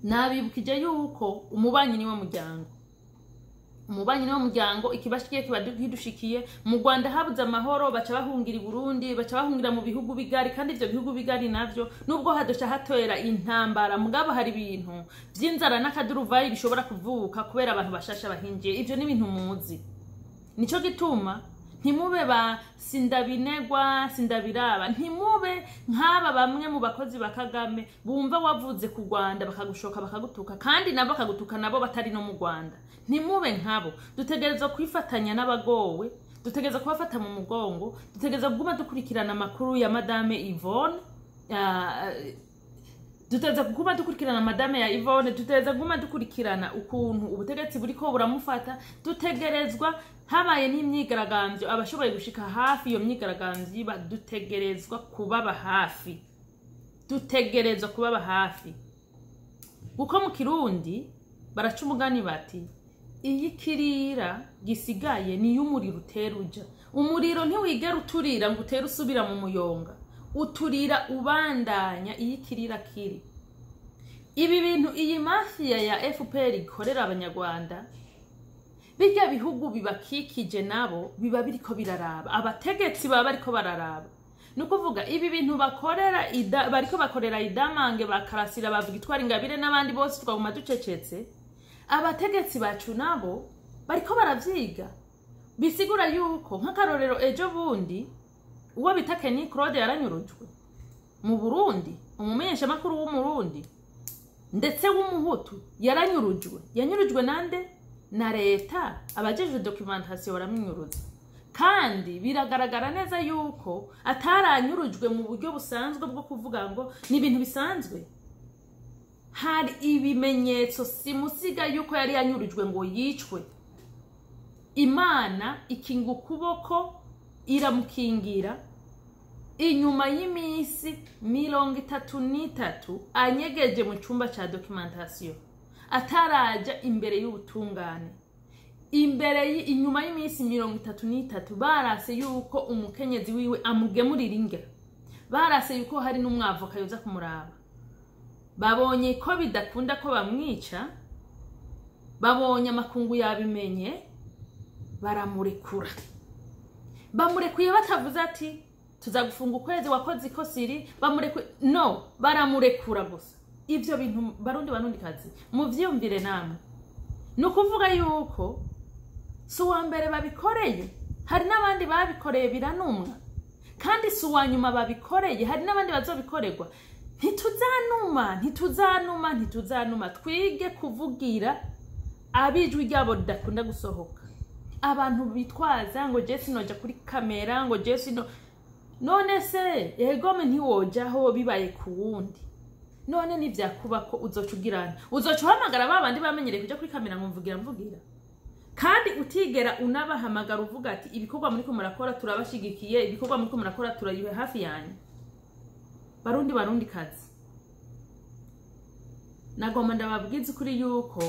nabibukije yuko umubanyi niwo muryango, ikibashikiye kibadushikiye. Mu Rwanda habuze amahoro, baca bahungira i Burundi, baca bahungira mu bihugu bigari, kandi ivyo bihugu bigari navyo nubwo hadosha hatera intambara, mugabo hari ibintu vy'inzara n'akaduruvayi bishobora kuvuka kubera abantu bashasha bahinjiye. Ivyo ni ibintu muzi. Nico gituma ntimube ba sindabinegwa sindabiraba, ntimube nk'aba bamwe mu bakozi ba Kagame bumva wavuze ku Rwanda bakagushoka bakagutuka, kandi nabo bakagutuka nabo batari no mu Rwanda. Ntimube nkabo. Dutegerezwa kwifatanya n'abagowe, dutegerezwa kubafata mu mugongo, dutegerezwa kuguma dukurikirana amakuru ya Madame Yvonne, dutegerezwa kuguma dukurikirana Madame ya Yvonne, dutegerezwa kuguma dukurikirana ukuntu ubutegetsi buriko buramufata. Dutegerezwa habaye n'imyigaragambyo abashoboye gushika hafi iyo myigaragambyo, dutegerezwa kubaba hafi. Uko mu Kirundi baraca umugani bati iyi kirira gisigaye ni y'umuriro uteruja. Umuriro ntiwigera uturira ngo utere usubira mu muyonga, uturira ubandanya iyi kirira kiri. Ibi bintu iyi mafia ya FPR ikorera Abanyarwanda, bijya bihugu bibakikije nabo biba biriko biraraba, abategetsi baba bariko bararaba. Nukuvuga ibi bintu bariko bakorera Idamange, bakarasira bavuga itwara Ingabire n'abandi bose twaguma ducecetse. Abategetsi bacu nabo bariko baravyiga. Bisigura yuko nk'akarorero ejo bundi uwo bita Kenny Claude yaranyurujwe mu Burundi, umumenyesha makuru w'umurundi ndetse w'umuhutu yanyurujwe nande? Na leta. Abajeje documentation baramwinyuruza, kandi biragaragara neza yuko ataranyurujwe mu buryo busanzwe bwo kuvuga ngo ni ibintu bisanzwe. Hari ibimenyetso simusiga yuko yari yanyurujwe ngo yicwe. Imana ikinga ukuboko iramukingira. Inyuma y'imisi 33 anyegeje mu cyumba ca documentation, ataraja imbere y'ubutungane. Inyuma y'imisi 33 barase yuko umukenyezi wiwe amugemurira inge, barase yuko hari n'umwavoka yoza kumuraba. Babonye ko bidakunda ko bamwica, babonye amakungu yabimenye, baramurekura. Bamurekuye batavuze ati tuzagufunga ukwezi wakoze ikosiri, no, baramurekura gusa. Ivyo bintu Barundikazi muvyumvire namwe. Nukuvuga yuko si uwa mbere babikoreye, hari n'abandi babikoreye biranumwa, kandi si uwa nyuma babikoreye, hari n'abandi bazobikorerwa. Ntituzanuma. Twige kuvugira abijwi ryabo ridakunda gusohoka. Abantu bitwaza ngo Jesse noja kuri kamera, ngo Jesse no, none se egome ntiwojaho bibaye ku wundi. None nivyakuba ko uzocugirana, uzocuhamagara babandi bamenyereye kuja kuri kamera ngo mvugira, kandi utigera unabahamagara uvuga ati ibikorwa muri ko murakora turabashigikiye, ibikorwa muri ko murakora turayiwe hafi yanyu. barundi kazi, nagomba ndababwiza kuri yuko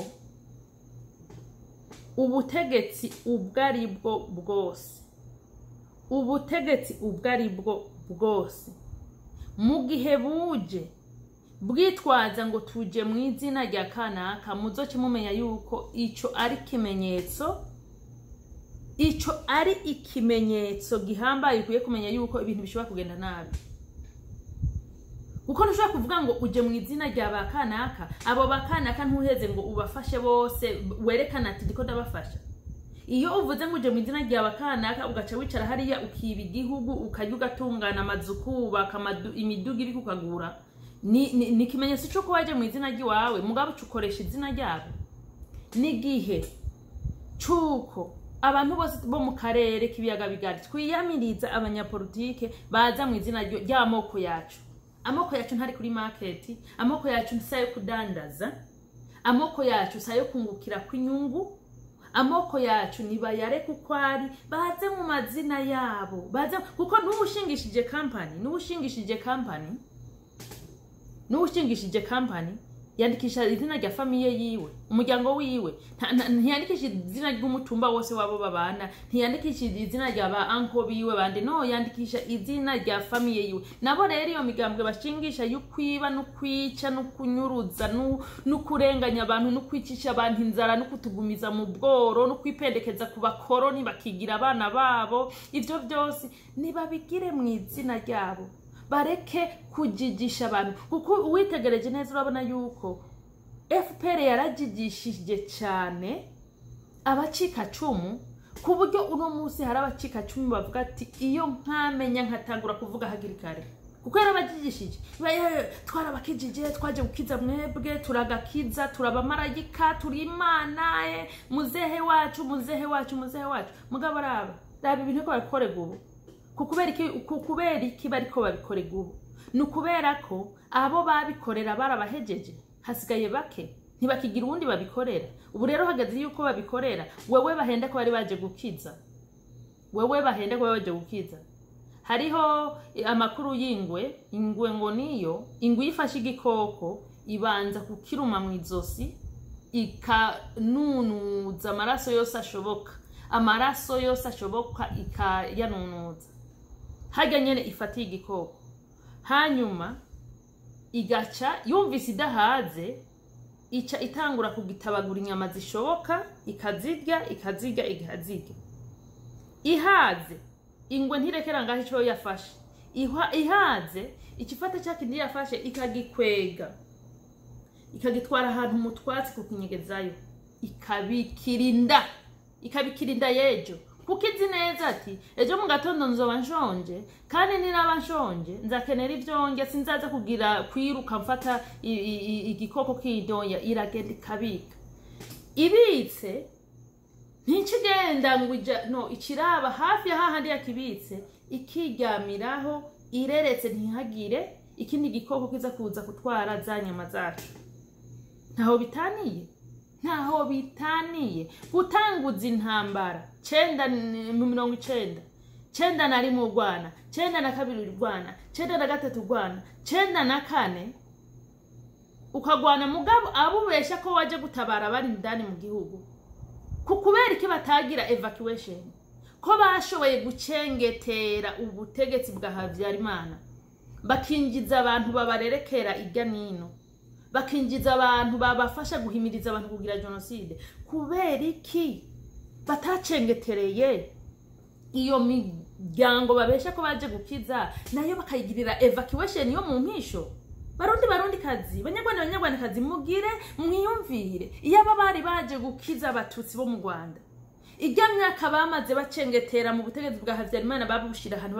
ubutegetsi ubwaribwo bwose, ubutegetsi ubwaribwo bwose mu gihe buje bwitwaza ngo tuje mu izina rya kanaka, muzoce mumenya yuko ico ari kimenyetso, ico ari ikimenyetso gihambaye kuye kumenya yuko ibintu bishobora kugenda nabi. Kuko ntushobora kuvuga ngo uje mu izina rya bakanaka, abo bakanaka ntuheze ngo ubafashe bose werekana ati ndiko ndabafasha. Iyo uvuze ngo uje mu izina rya bakanaka ugaca wicara hariya ukiba igihugu ukajya ugatungana amazu kubaka imiduga iri kukagura, ni kimenyetso cyo ko waje mu izina ry'iwawe mugabo ukoresha izina ryabo. Nigihe cuko abantu bose bo mu karere k'ibiyaga bigari twiyamiriza abanyapolitike baza mu izina ry'amoko yacu. Amoko yacu ntari kuri market, amoko yacu sayo kudandaza, amoko yacu sayo kungukira kw'inyungu, amoko yacu nibayare kukwari baze mu mazina yabo, baze kuko n'ubushingishije company yandikisha izina rya famiye yiwe, umuryango wiwe, ntiyandikisha izina ry'umutumba wose wabo babana, ntiyandikisha izina rya ba uncle biwe bande, no, yandikisha izina rya famiye yiwe. Nabo rero iyo migambwe bashingisha y'ukwiba no kwica no kunyuruza no kurenganya abantu no kwicisha abantu inzara no kutugumiza mu bworo no kwipendekeza ku bakoroni bakigira abana babo, ivyo byose nibabigire mu izina ryabo, bareke kujijisha abantu. Kuko uwitegereje neza urabona yuko FPR yarajijishije cyane abacika cumu, ku buryo uno munsi hari abacika cumu bavuga ati iyo nkamenya nkatangura kuvuga hagiri kare, kuko yarabajijishije twarabakijije, twaje gukiza mwebwe, turagakiza, turabamarayika, turi Imana, muzehe wacu. Mugabo raba ibintu ko bakorega ubu. Kukubera iki bariko babikorega ubu? Nukubera ko abo babikorera barabahejeje, hasigaye bake ntibakigira uwundi babikorera. Ubu rero hagaze yuko babikorera, wewe bahenda ko bari baje gukiza, hariho amakuru y'ingwe ngo niyo ingwe ifashe igikoko ibanza kukiruma mu izosi ikanunuza amaraso yose ashoboka ikayanunuza, hajya nyene ifatiye igikoko, hanyuma igaca yumvise idahaze ica itangura kugitabagura inyama zishoboka, ikazirya ihaze. Ingwe ntirekera ngaho ico yafashe, ihaze ikifata cyakindi yafashe ikagikwega, ikagitwara ahantu mu twatsi kukinyegezayo, ikabikirinda yejo, kuko izi neza ati ejo mu gatondo nzoba nshonje, kandi ninaba nshonje nzakenera ivyonge, sinzaza kugira kwiruka mfata igikoko kidoya. Iragenda ikabika, ibitse ntikigenda ngo ikiraba hafi ya hahandi yakibitse, ikiryamiraho ireretse ntihagire ikindi gikoko kiza kuza kutwara za nyama zacu. Ntaho bitaniye gutanguza intambara 1990 nari mu Rwanda, 92 Rwanda, 93 Rwanda, 94 ukagwana mugabo abubesha ko waje gutabara bari ndani mu gihugu. Kukubera iki batagira evacuation? Ko bashoboye gucengetera ubutegetsi bwa Habyarimana, bakinjiza abantu babarerekera irya nino, bakinjiza abantu babafasha guhimiriza abantu kugira genocide. Kubera iki batacengetereye iyo miryango babesha ko baje gukiza, nayo bakayigirira evacuation yo mu mpisho? Barundi kazi, banyarwanda kazi, mugire mwiyumvire iyo bari baje gukiza abatutsi bo mu Rwanda, ijya myaka bamaze bacengetera mu butegetsi bwa Habyarimana, babushira ahantu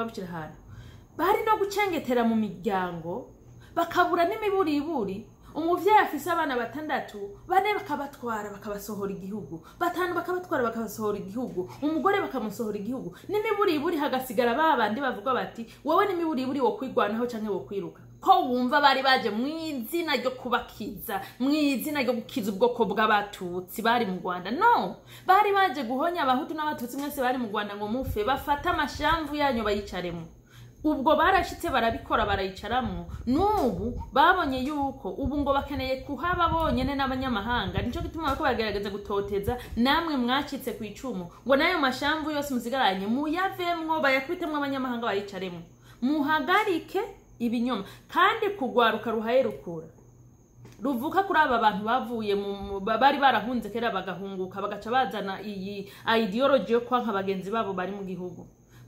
bari no gucengetera mu miryango, bakabura n'imiburiburi. Umuvyeyi afise abana 6, 4 bakabatwara bakabasohora igihugu, 5 bakabatwara bakabasohora igihugu, umugore bakamusohora igihugu, n'imiburiburi hagasigara babandi bavuga bati wowe n'imiburiburi wo kwigwanaho canke wo kwiruka. Ko wumva bari baje mwizina ryo kubakiza, mwizina ryo gukiza ubwoko bw'abatutsi bari mu Rwanda? No, bari baje guhonya abahutu n'abatutsi mwese bari mu Rwanda ngo mufe, bafata amashamvu yanyu bayicaremo. ubwo barashitse barabikora barayicaramwo n'ubu babonye yuko ubu ngo bakeneye kuhaba bonyene n'abanyamahanga nico gituma bariko bagerageza gutoteza namwe mwacitse ku icumu ngo nayo mashamvu yose musigaranye muyavemwo bayakubitemwo abanyamahanga bayicaremwo muhagarike ibinyoma kandi kugwaruka ruhaye rukura ruvuka kuri aba bantu bavuye bari barahunze kera bagahunguka bagaca bazana iyi ideology yo kwanka bagenzi babo bari mu gihugu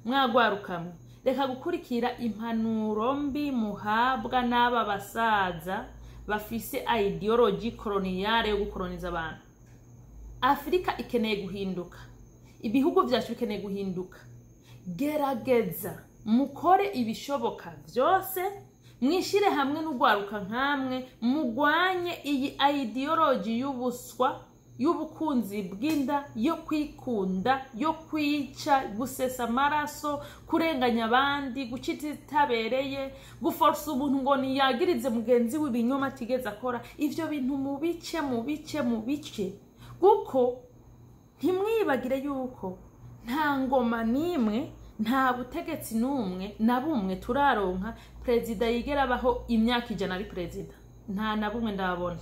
mwagwarukamwe reka gukurikira impanuro mbi muhabwa n'aba basaza bafise ideology koloniale yo gukoloniza abantu. Afrika ikeneye guhinduka, ibihugu vyacu bikeneye guhinduka. Gerageza mukore ibishoboka vyose, mwishire hamwe n'ugwaruka nkamwe, mugwanye iyi ideology y'ubuswa, y'ubukunzi bw'inda, yo kwikunda, yo kwica, gusesa amaraso, kurenganya abandi, gucita itabereye, guforsa umuntu ngo niyagirize mugenzi w'ibinyoma atigeze akora. Ivyo bintu mubice kuko ntimwibagire yuko nta ngoma nimwe, nta butegetsi numwe na bumwe turaronka prezida yigera baho imyaka 100 ari prezida. Nta na bumwe ndabona.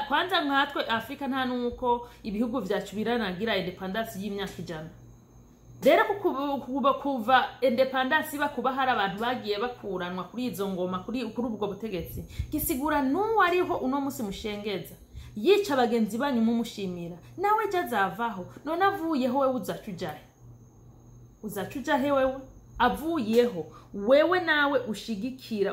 Kwanza nkatwe Afrika nta nuko ibihugu vyacu biranagira independence y'imyaka 100. Rero kuva independence bakuba hari abantu bagiye bakuranwa kuri izo ngoma kuri ubwo butegetsi, gisigura n'uwo ariho uno musi mushengeza yica abagenzi banyu mumushimira nawe jazavaho. None avuyeho wewe uzacujahe wewe avuyeho wewe nawe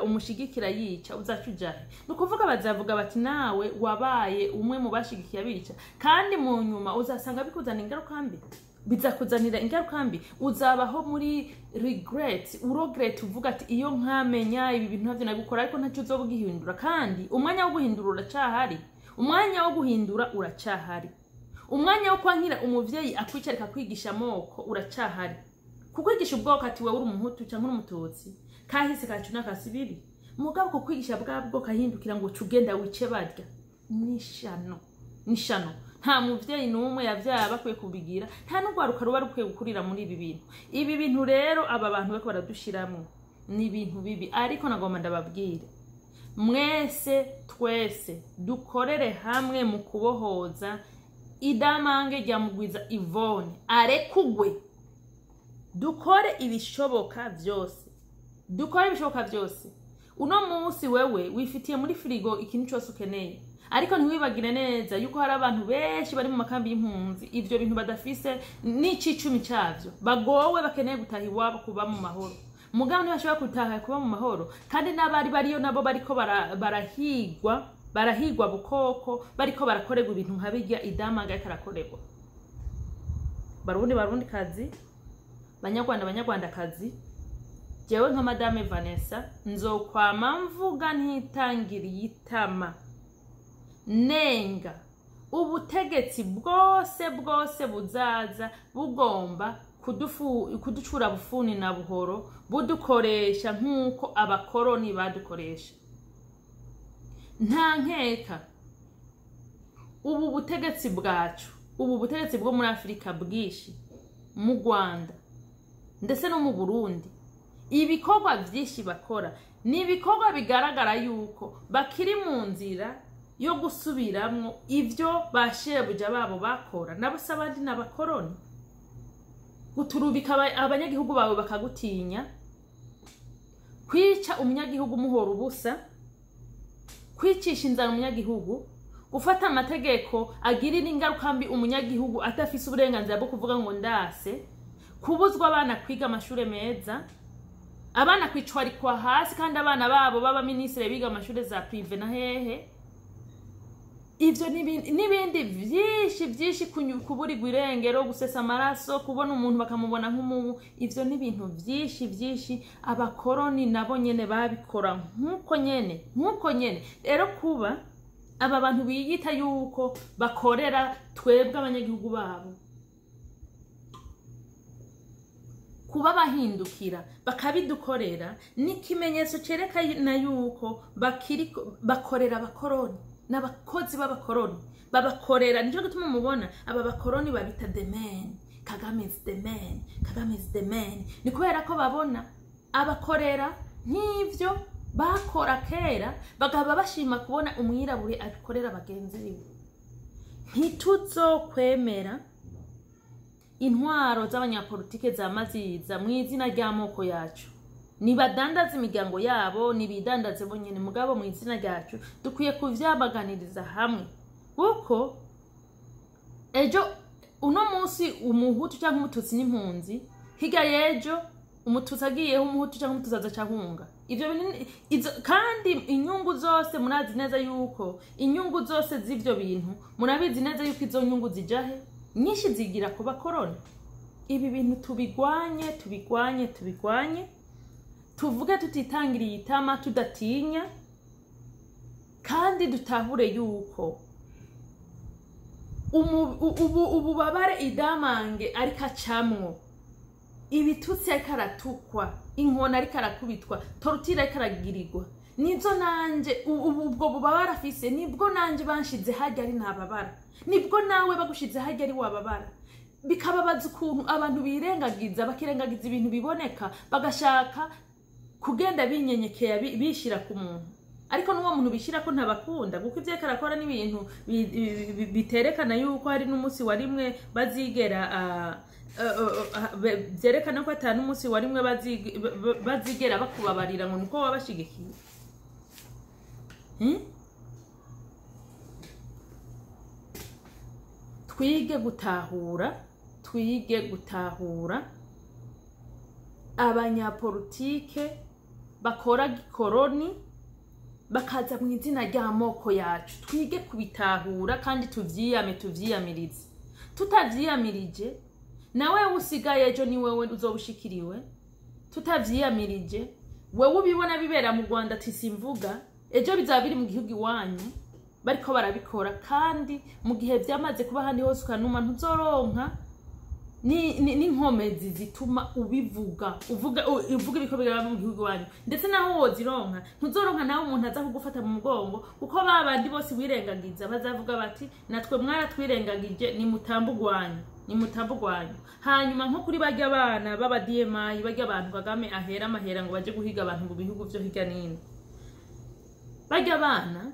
umushigikira yica uzacujahe. Nukuvuga bazavuga bati nawe wabaye umwe mu bashigikiye abica, kandi mu nyuma uzasanga bikuzana ingaruka mbi, bizakuzanira ingaruka mbi. Uzabaho muri regret uvuga ati iyo nkamenya ibi bintu navyo nabikora ariko ntacyo uzobugihindura. Kandi umwanya wo guhindura uracahari, umwanya wo kwankira umuvyeyi akwicarika kwigisha amoko uracahari. Kukwigisha ubwoko ati wewe uri umuhutu cyangwa umututsi kahise kacuna kasibibi, mugabo ko kwigisha bwabwo kahindukira ngo cugenda wice barya nishano. Nta muvyeyi numwe yavyaba bakwiye kubigira, nta n'ugwaruka ruba rukwiye gukurira muri ibi bintu. Ibi bintu rero aba bantu bako baradushiramwe ni ibintu bibi, ariko nagomba ndababwire mwese twese dukorere hamwe mu kubohoza idamange rya Mugwiza Yvonne arekugwe. Dukore ibishoboka vyose. Uno munsi wewe wifitiye muri frigo ikintu cyose ukeneye, ariko ntiwibagire neza yuko hari abantu benshi bari mu makambi y'impunzi ivyo bintu badafise n'icicumi cyavyo, bagowe bakeneye gutaha iwabo kuba mu mahoro. Mugabo ntibashobora gutaha kuba mu mahoro, kandi n'abari bariyo nabo bariko barahigwa bukoko, bariko barakorerwa ibintu nkabirya idamanga yakarakorerwa. Barundi kazi, Banyarwanda kazi, jewe nka Madame Vanessa nzokwama mvuga ntitangiriye itama nenga ubutegetsi bwose buzaza bugomba kuducura bufuni na buhoro, budukoresha nk'uko abakoroni badukoresha. Nta nkeka ubu butegetsi bwacu, ubu butegetsi bwo muri Afrika bwishi, mu Rwanda ndetse no mu Burundi, ibikorwa vyinshi bakora ni ibikorwa bigaragara yuko bakiri mu nzira yo gusubiramwo ivyo bashebuja babo bakora nabo sabandi n'abakoroni. Guturubika abanyagihugu bawe bakagutinya, kwica umunyagihugu muhora ubusa, kwicisha inzara umunyagihugu, gufata amategeko agirira ingaruka mbi umunyagihugu atafise uburenganzira bwo kuvuga ngo ndase, kubuzwa abana kwiga amashure meza, abana kwicwarikwa hasi kandi abana babo baba ministre biga amashure za prive na hehe. Ivyo nibindi vyinshi kuburirwa irengero, gusesa amaraso, kubona umuntu bakamubona nk'umuntu. Ivyo ni ibintu vyinshi abakoroni nabo nyene babikora nkuko nyene. Rero kuba aba bantu biyita yuko bakorera twebwe abanyagihugu babo, kuba bahindukira bakabidukorera ni kimenyetso cerekana yuko bakorera abakoroni n'abakozi b'abakoroni, babakorera. Nico gituma mubona aba bakoroni babita the man, Kagame is the man. Ni kubera ko babona abakorera nk'ivyo bakora kera, bagaba bashima kubona umwirabure abikorera bagenzi biwe. Ntituzokwemera intwaro z'abanyapolitike zamaziza mu izina ry'amoko yacu. Nibadandaza imiryango yabo, nibidandaze bonyene, mugabo mu izina ryacu dukwiye kuvyabaganiriza hamwe. Kuko ejo uno munsi umuhutu cyangwa umututsi n'impunzi, higa yejo umututsi agiyeho umuhutu cyangwa umututsi aza cahunga. Ivyo kandi inyungu zose murazi neza yuko inyungu zose z'ivyo bintu murabizi neza yuko izo nyungu zijahe nyinshi zigira ku bakoroni. Ibi bintu tubigwanye tuvuge tutitangiriye itama, tudatinya, kandi dutahure yuko ububabare idamange ariko acamwo, ibitutsi ariko aratukwa, inkona ariko arakubitwa, torutira ariko aragirirwa, nizo nanje ubwo bubabara afise, nibwo nanje banshize hajya ari ntababara, nibwo nawe bagushize hajya ari wababara. Bikababaza ukuntu abantu birengagiza, bakirengagiza ibintu biboneka, bagashaka kugenda binyenyekeye bishira ku muntu. Ariko n'uwo muntu bishira ko ntabakunda, kuko ivyo karakora n'ibintu biterekana yuko hari n'umunsi warimwe bazigera byerekana ko atanu umunsi warimwe bazigera bakubabarira ngo nuko wabashigikiye. Twige gutahura abanyapolitike bakora gikoroni bakaza mu izina ry'amoko yacu. Twige kubitahura kandi tuvyiyamirize. Tutavyiyamirije nawe usigaye ejo ni wewe uzobushikiriwe. Tutavyiyamirije wewe ubibona bibera mu Rwanda tisimvuga, ejo bizabiri mu gihugu iwanyu bariko barabikora, kandi mu gihe byamaze kuba handi hose ukanuma ntuzoronka ni nkomezi zituma ubivuga uvuga ibiko bigaba mu gihugu wanyu. Ndetse naho wozironka ntuzoronka nawe umuntu aza kugufata mu mugongo, kuko babandi bose wirengagiza bazavuga bati natwe mwaratwirengagije, ni mutambugwanyu. Hanyuma nko kuri bajya abana baba DMI, bajya abantu Kagame ahera amahera ngo baje guhiga abantu mu bihugu byo higa nini, bajya abana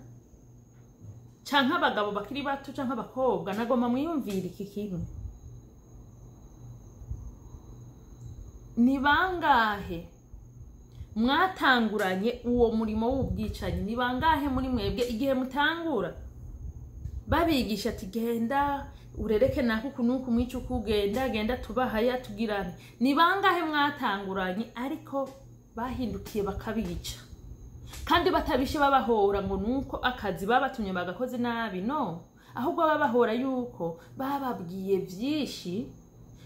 canka abagabo bakiri bato canka abakobwa, nagomba mwiyumvira iki kintu. Ni bangahe mwatanguranye uwo murimo w'ubwicanyi? Ni bangahe muri mwebwe igihe mutangura babigisha ati genda urereke nako kunuko mwica genda tubahaya tugirane? Ni bangahe mwatanguranye ariko bahindukiye bakabica, kandi batabishe babahora ngo nuko akazi babatumye bagakoze nabi? No, ahubwo babahora yuko bababwiye vyinshi,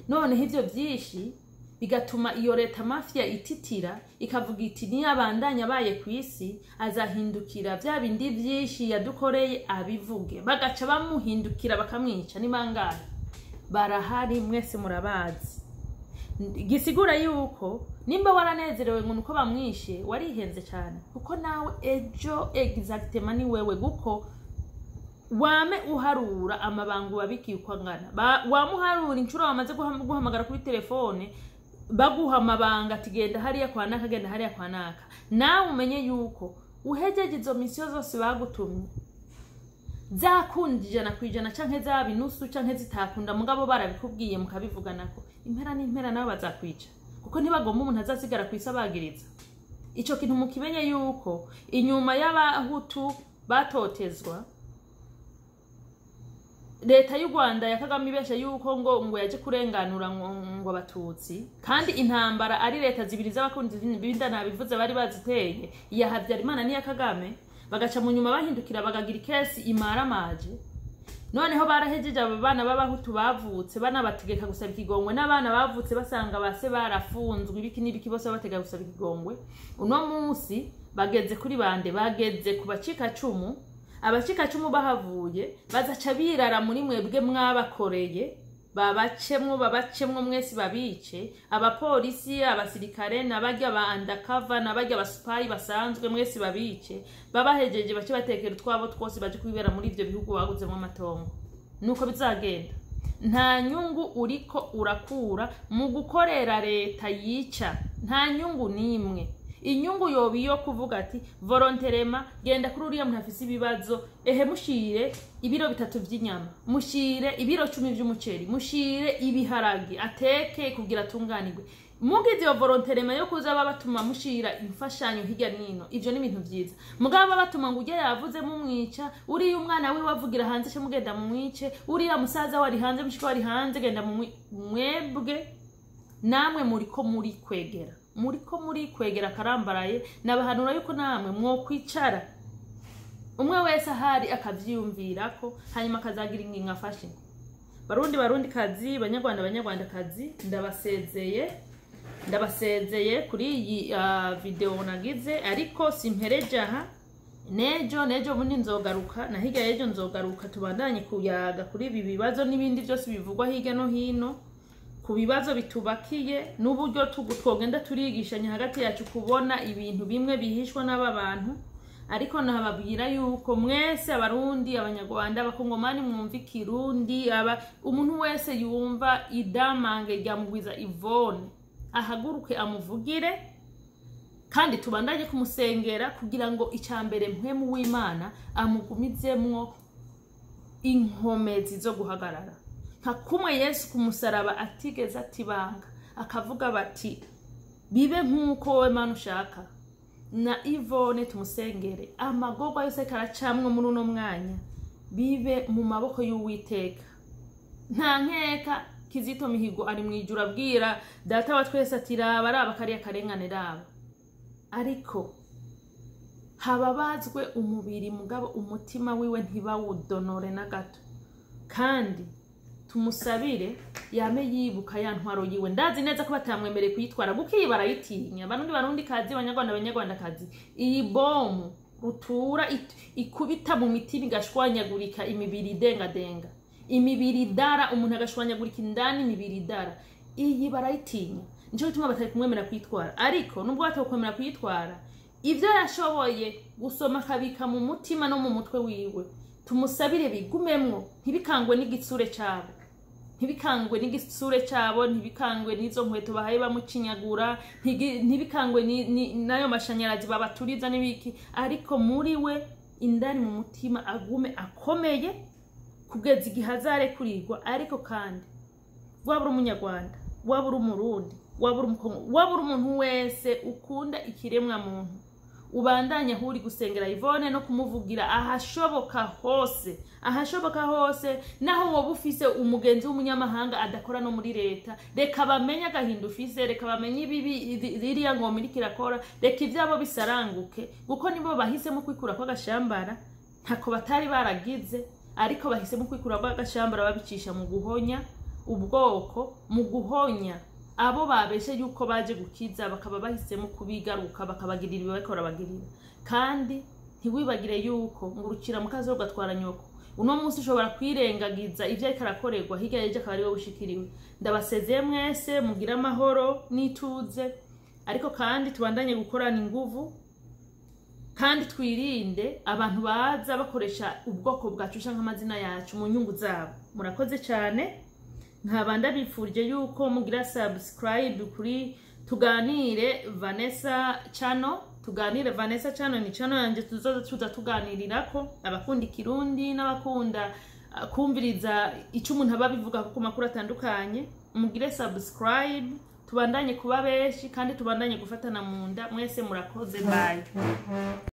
none ivyo vyinshi bigatuma iyo leta mafia ititira ikavuga iti ni abandanya baye kwisi azahindukira vya bindi vyinshi yadukoreye abivuge, bagaca bamuhindukira bakamwica. Ni bangahe barahari, mwese murabazi. Gisigura yuko nimba waranezerewe ngo nuko bamwishe warihenze cyane, kuko nawe ejo exactement ni wewe, guko wame uharura amabango babiki ukwangana, wamuharura inshuro wamaze guhamagara kuri telefone baguha amabanga tigenda hariya kwa naka, genda hariya kwa naka. Nawe umenye yuko uhejeje izo misiyo zose bagutumye zakundije na kwijana canke zabinusu canke zitakunda, mugabo barabikubwiye mukabivuganako, impera n'impera nawe bazakwica, kuko ntibagomba umuntu azasigara kwisabagiriza. Ico kintu mukimenye yuko inyuma y'abahutu batotezwa, leta y'u Rwanda ya Kagame ibesha yuko ngo yaje kurenganura ngo abatutsi, kandi intambara ari leta zibiri z'abakunzi binda nabivuze bari baziteye, iya Habyarimana n'iya Kagame, bagaca mu nyuma bahindukira bagagira ikesi imaramaje. Noneho barahejeje aba bana b'abahutu bavutse banabategeka gusaba ikigongwe, n'abana bavutse basanga base barafunzwe ibiki n'ibiki bose bategeka gusaba ikigongwe. Uno munsi bageze kuri bande, bageze ku bacikacumu. Abacikacumu bahavuye bazaca birara muri mwebwe mwabakoreye, babacemwo mwese babice. Abapolisi, abasirikare, nabajya ba undercover, nabajya abaspayi basanzwe mwese babice, babahejeje bace batekera twabo twose baje kwibera muri ivyo bihugu baguzemo amatongo. Nuko bizagenda. nta nyungu uriko urakura mu gukorera leta yica, nta nyungu nimwe. Inyungu yobiyo kuvuga ati volontairement genda kuri uriya muntu afise ibibazo, mushire ibiro 3 by'inyama, mushire ibiro 10 by'umuceri, mushire ibiharage ateke kugira tunganirwe. Mugize yo volontairement yo kuza babatuma mushira imfashanyo hirya nino, ivyo ni ibintu byiza. Mugabo babatuma ngo ujye yavuze mu mwica, uri umwana we wavugira hanze cyo mugenda mu mwice, uri ya musaza wari hanze mushiko wari hanze genda mu mwebwe. Namwe muriko muri kwegera karambaraye, nabahanura yuko namwe mwo kwicara umwe wese ahari akavyumvirako hanyuma akazagira ingingo afashe. Barundi kazi, banyarwanda kazi, ndabasezeye kuri iyi video nagize, ariko simpereje aha. Nejo bundi nzogaruka, na hirya yejo nzogaruka tubandanye kuyaga kuri ibi bibazo n'ibindi byose bivugwa hirya no hino, ku bibazo bitubakiye n'uburyo twogenda turigishanya hagati yacu kubona ibintu bimwe bihishwa n'aba bantu. Ariko nababwira yuko mwese abarundi, abanyarwanda, abakongomani mwumva ikirundi, umuntu wese yumva idamange rya Mugwiza Yvonne ahaguruke amuvugire, kandi tubandanye kumusengera kugira ngo icambere mpwemu w'Imana amugumizemwo inkomezi zo guhagarara. Nka kumwe Yesu kumusaraba atigeze atibanga, akavuga bati bibe nkuko wowe Mana ushaka. Na Yvonne tumusengere amagorwa yose karacamwe muri uno mwanya bibe mu maboko y'Uwiteka. Nta nkeka Kizito Mihigo ari mwijuru abwira data wa twese ati raba araba kariya karengane raba, ariko hababazwe umubiri mugabo umutima wiwe ntibawudonore na gato. Kandi tumusabire yame yibuka ya ntwaro yiwe. Ndazi neza ko batamwemereye kuyitwara gukiye barayitinya. Barundi kazi, banyarwanda kazi, iyi bomu rutura ikubita mu mitima igashwanyagurika, imibiri idenga, imibiri idara, umuntu agashwanyagurika indani imibiri idara. Iyi barayitinya, nico gituma batari kumwemera kuyitwara. Ariko nubwo batakwemera kuyitwara, ivyo yashoboye gusoma kabika mu mutima no mu mutwe wiwe, tumusabire bigumemwo, ntibikangwe n'igitsure cyabo, ntibikangwe n'izo nkweto bahaye bamucinyagura, ntibikangwe nayo mashanyarazi babaturiza n'ibiki. Ariko muri we indani mu mutima agume akomeye kugeza igihe azarekurigwa. Ariko kandi wabura umunyarwanda, wabura umurundi, wabura umuntu wese ukunda ikiremwa muntu, ubandanya huri gusengera Yvonne no kumuvugira ahashoboka hose. Naho wowe ufise umugenzi w'umunyamahanga adakora no muri leta, reka bamenye agahinda ufise, reka bamenye ibibi ririya ngoma iriko irakora, reka ivyabo bisaranguke, kuko nibo bahisemo kwikura kwa gashambara, ntako batari baragize. Ariko bahisemo kwikura kwa gashambara babicisha mu guhonya ubwoko, mu guhonya abo babeshe yuko baje gukiza, bakaba bahisemo kubigaruka bakabagirira ibibakora bagirira. Kandi ntiwibagire yuko ngurukira mu kazi ugatwara nyoko. Uno munsi ushobora kwirengagiza ivyo ariko arakorerwa, hirya yeje akaba ari we ushikiriwe. Ndabasezeye mwese mugira amahoro n'ituze, ariko kandi tubandanye gukorana inguvu, kandi twirinde abantu baza bakoresha ubwoko bwacu canke amazina yacu mu nyungu zabo. Murakoze cyane. Nkabanda bifurije yuko mugira subscribe kuri Tuganire Vanessa channel. Tuganire Vanessa channel ni channel yanje tuza tuganirirako abakunda ikirundi n'abakunda kumviriza icyo umuntu ababivuga ku makuru atandukanye. Mugire subscribe, tubandanye kuba benshi kandi tubandanye gufatana mu nda. Mwese murakoze, bye.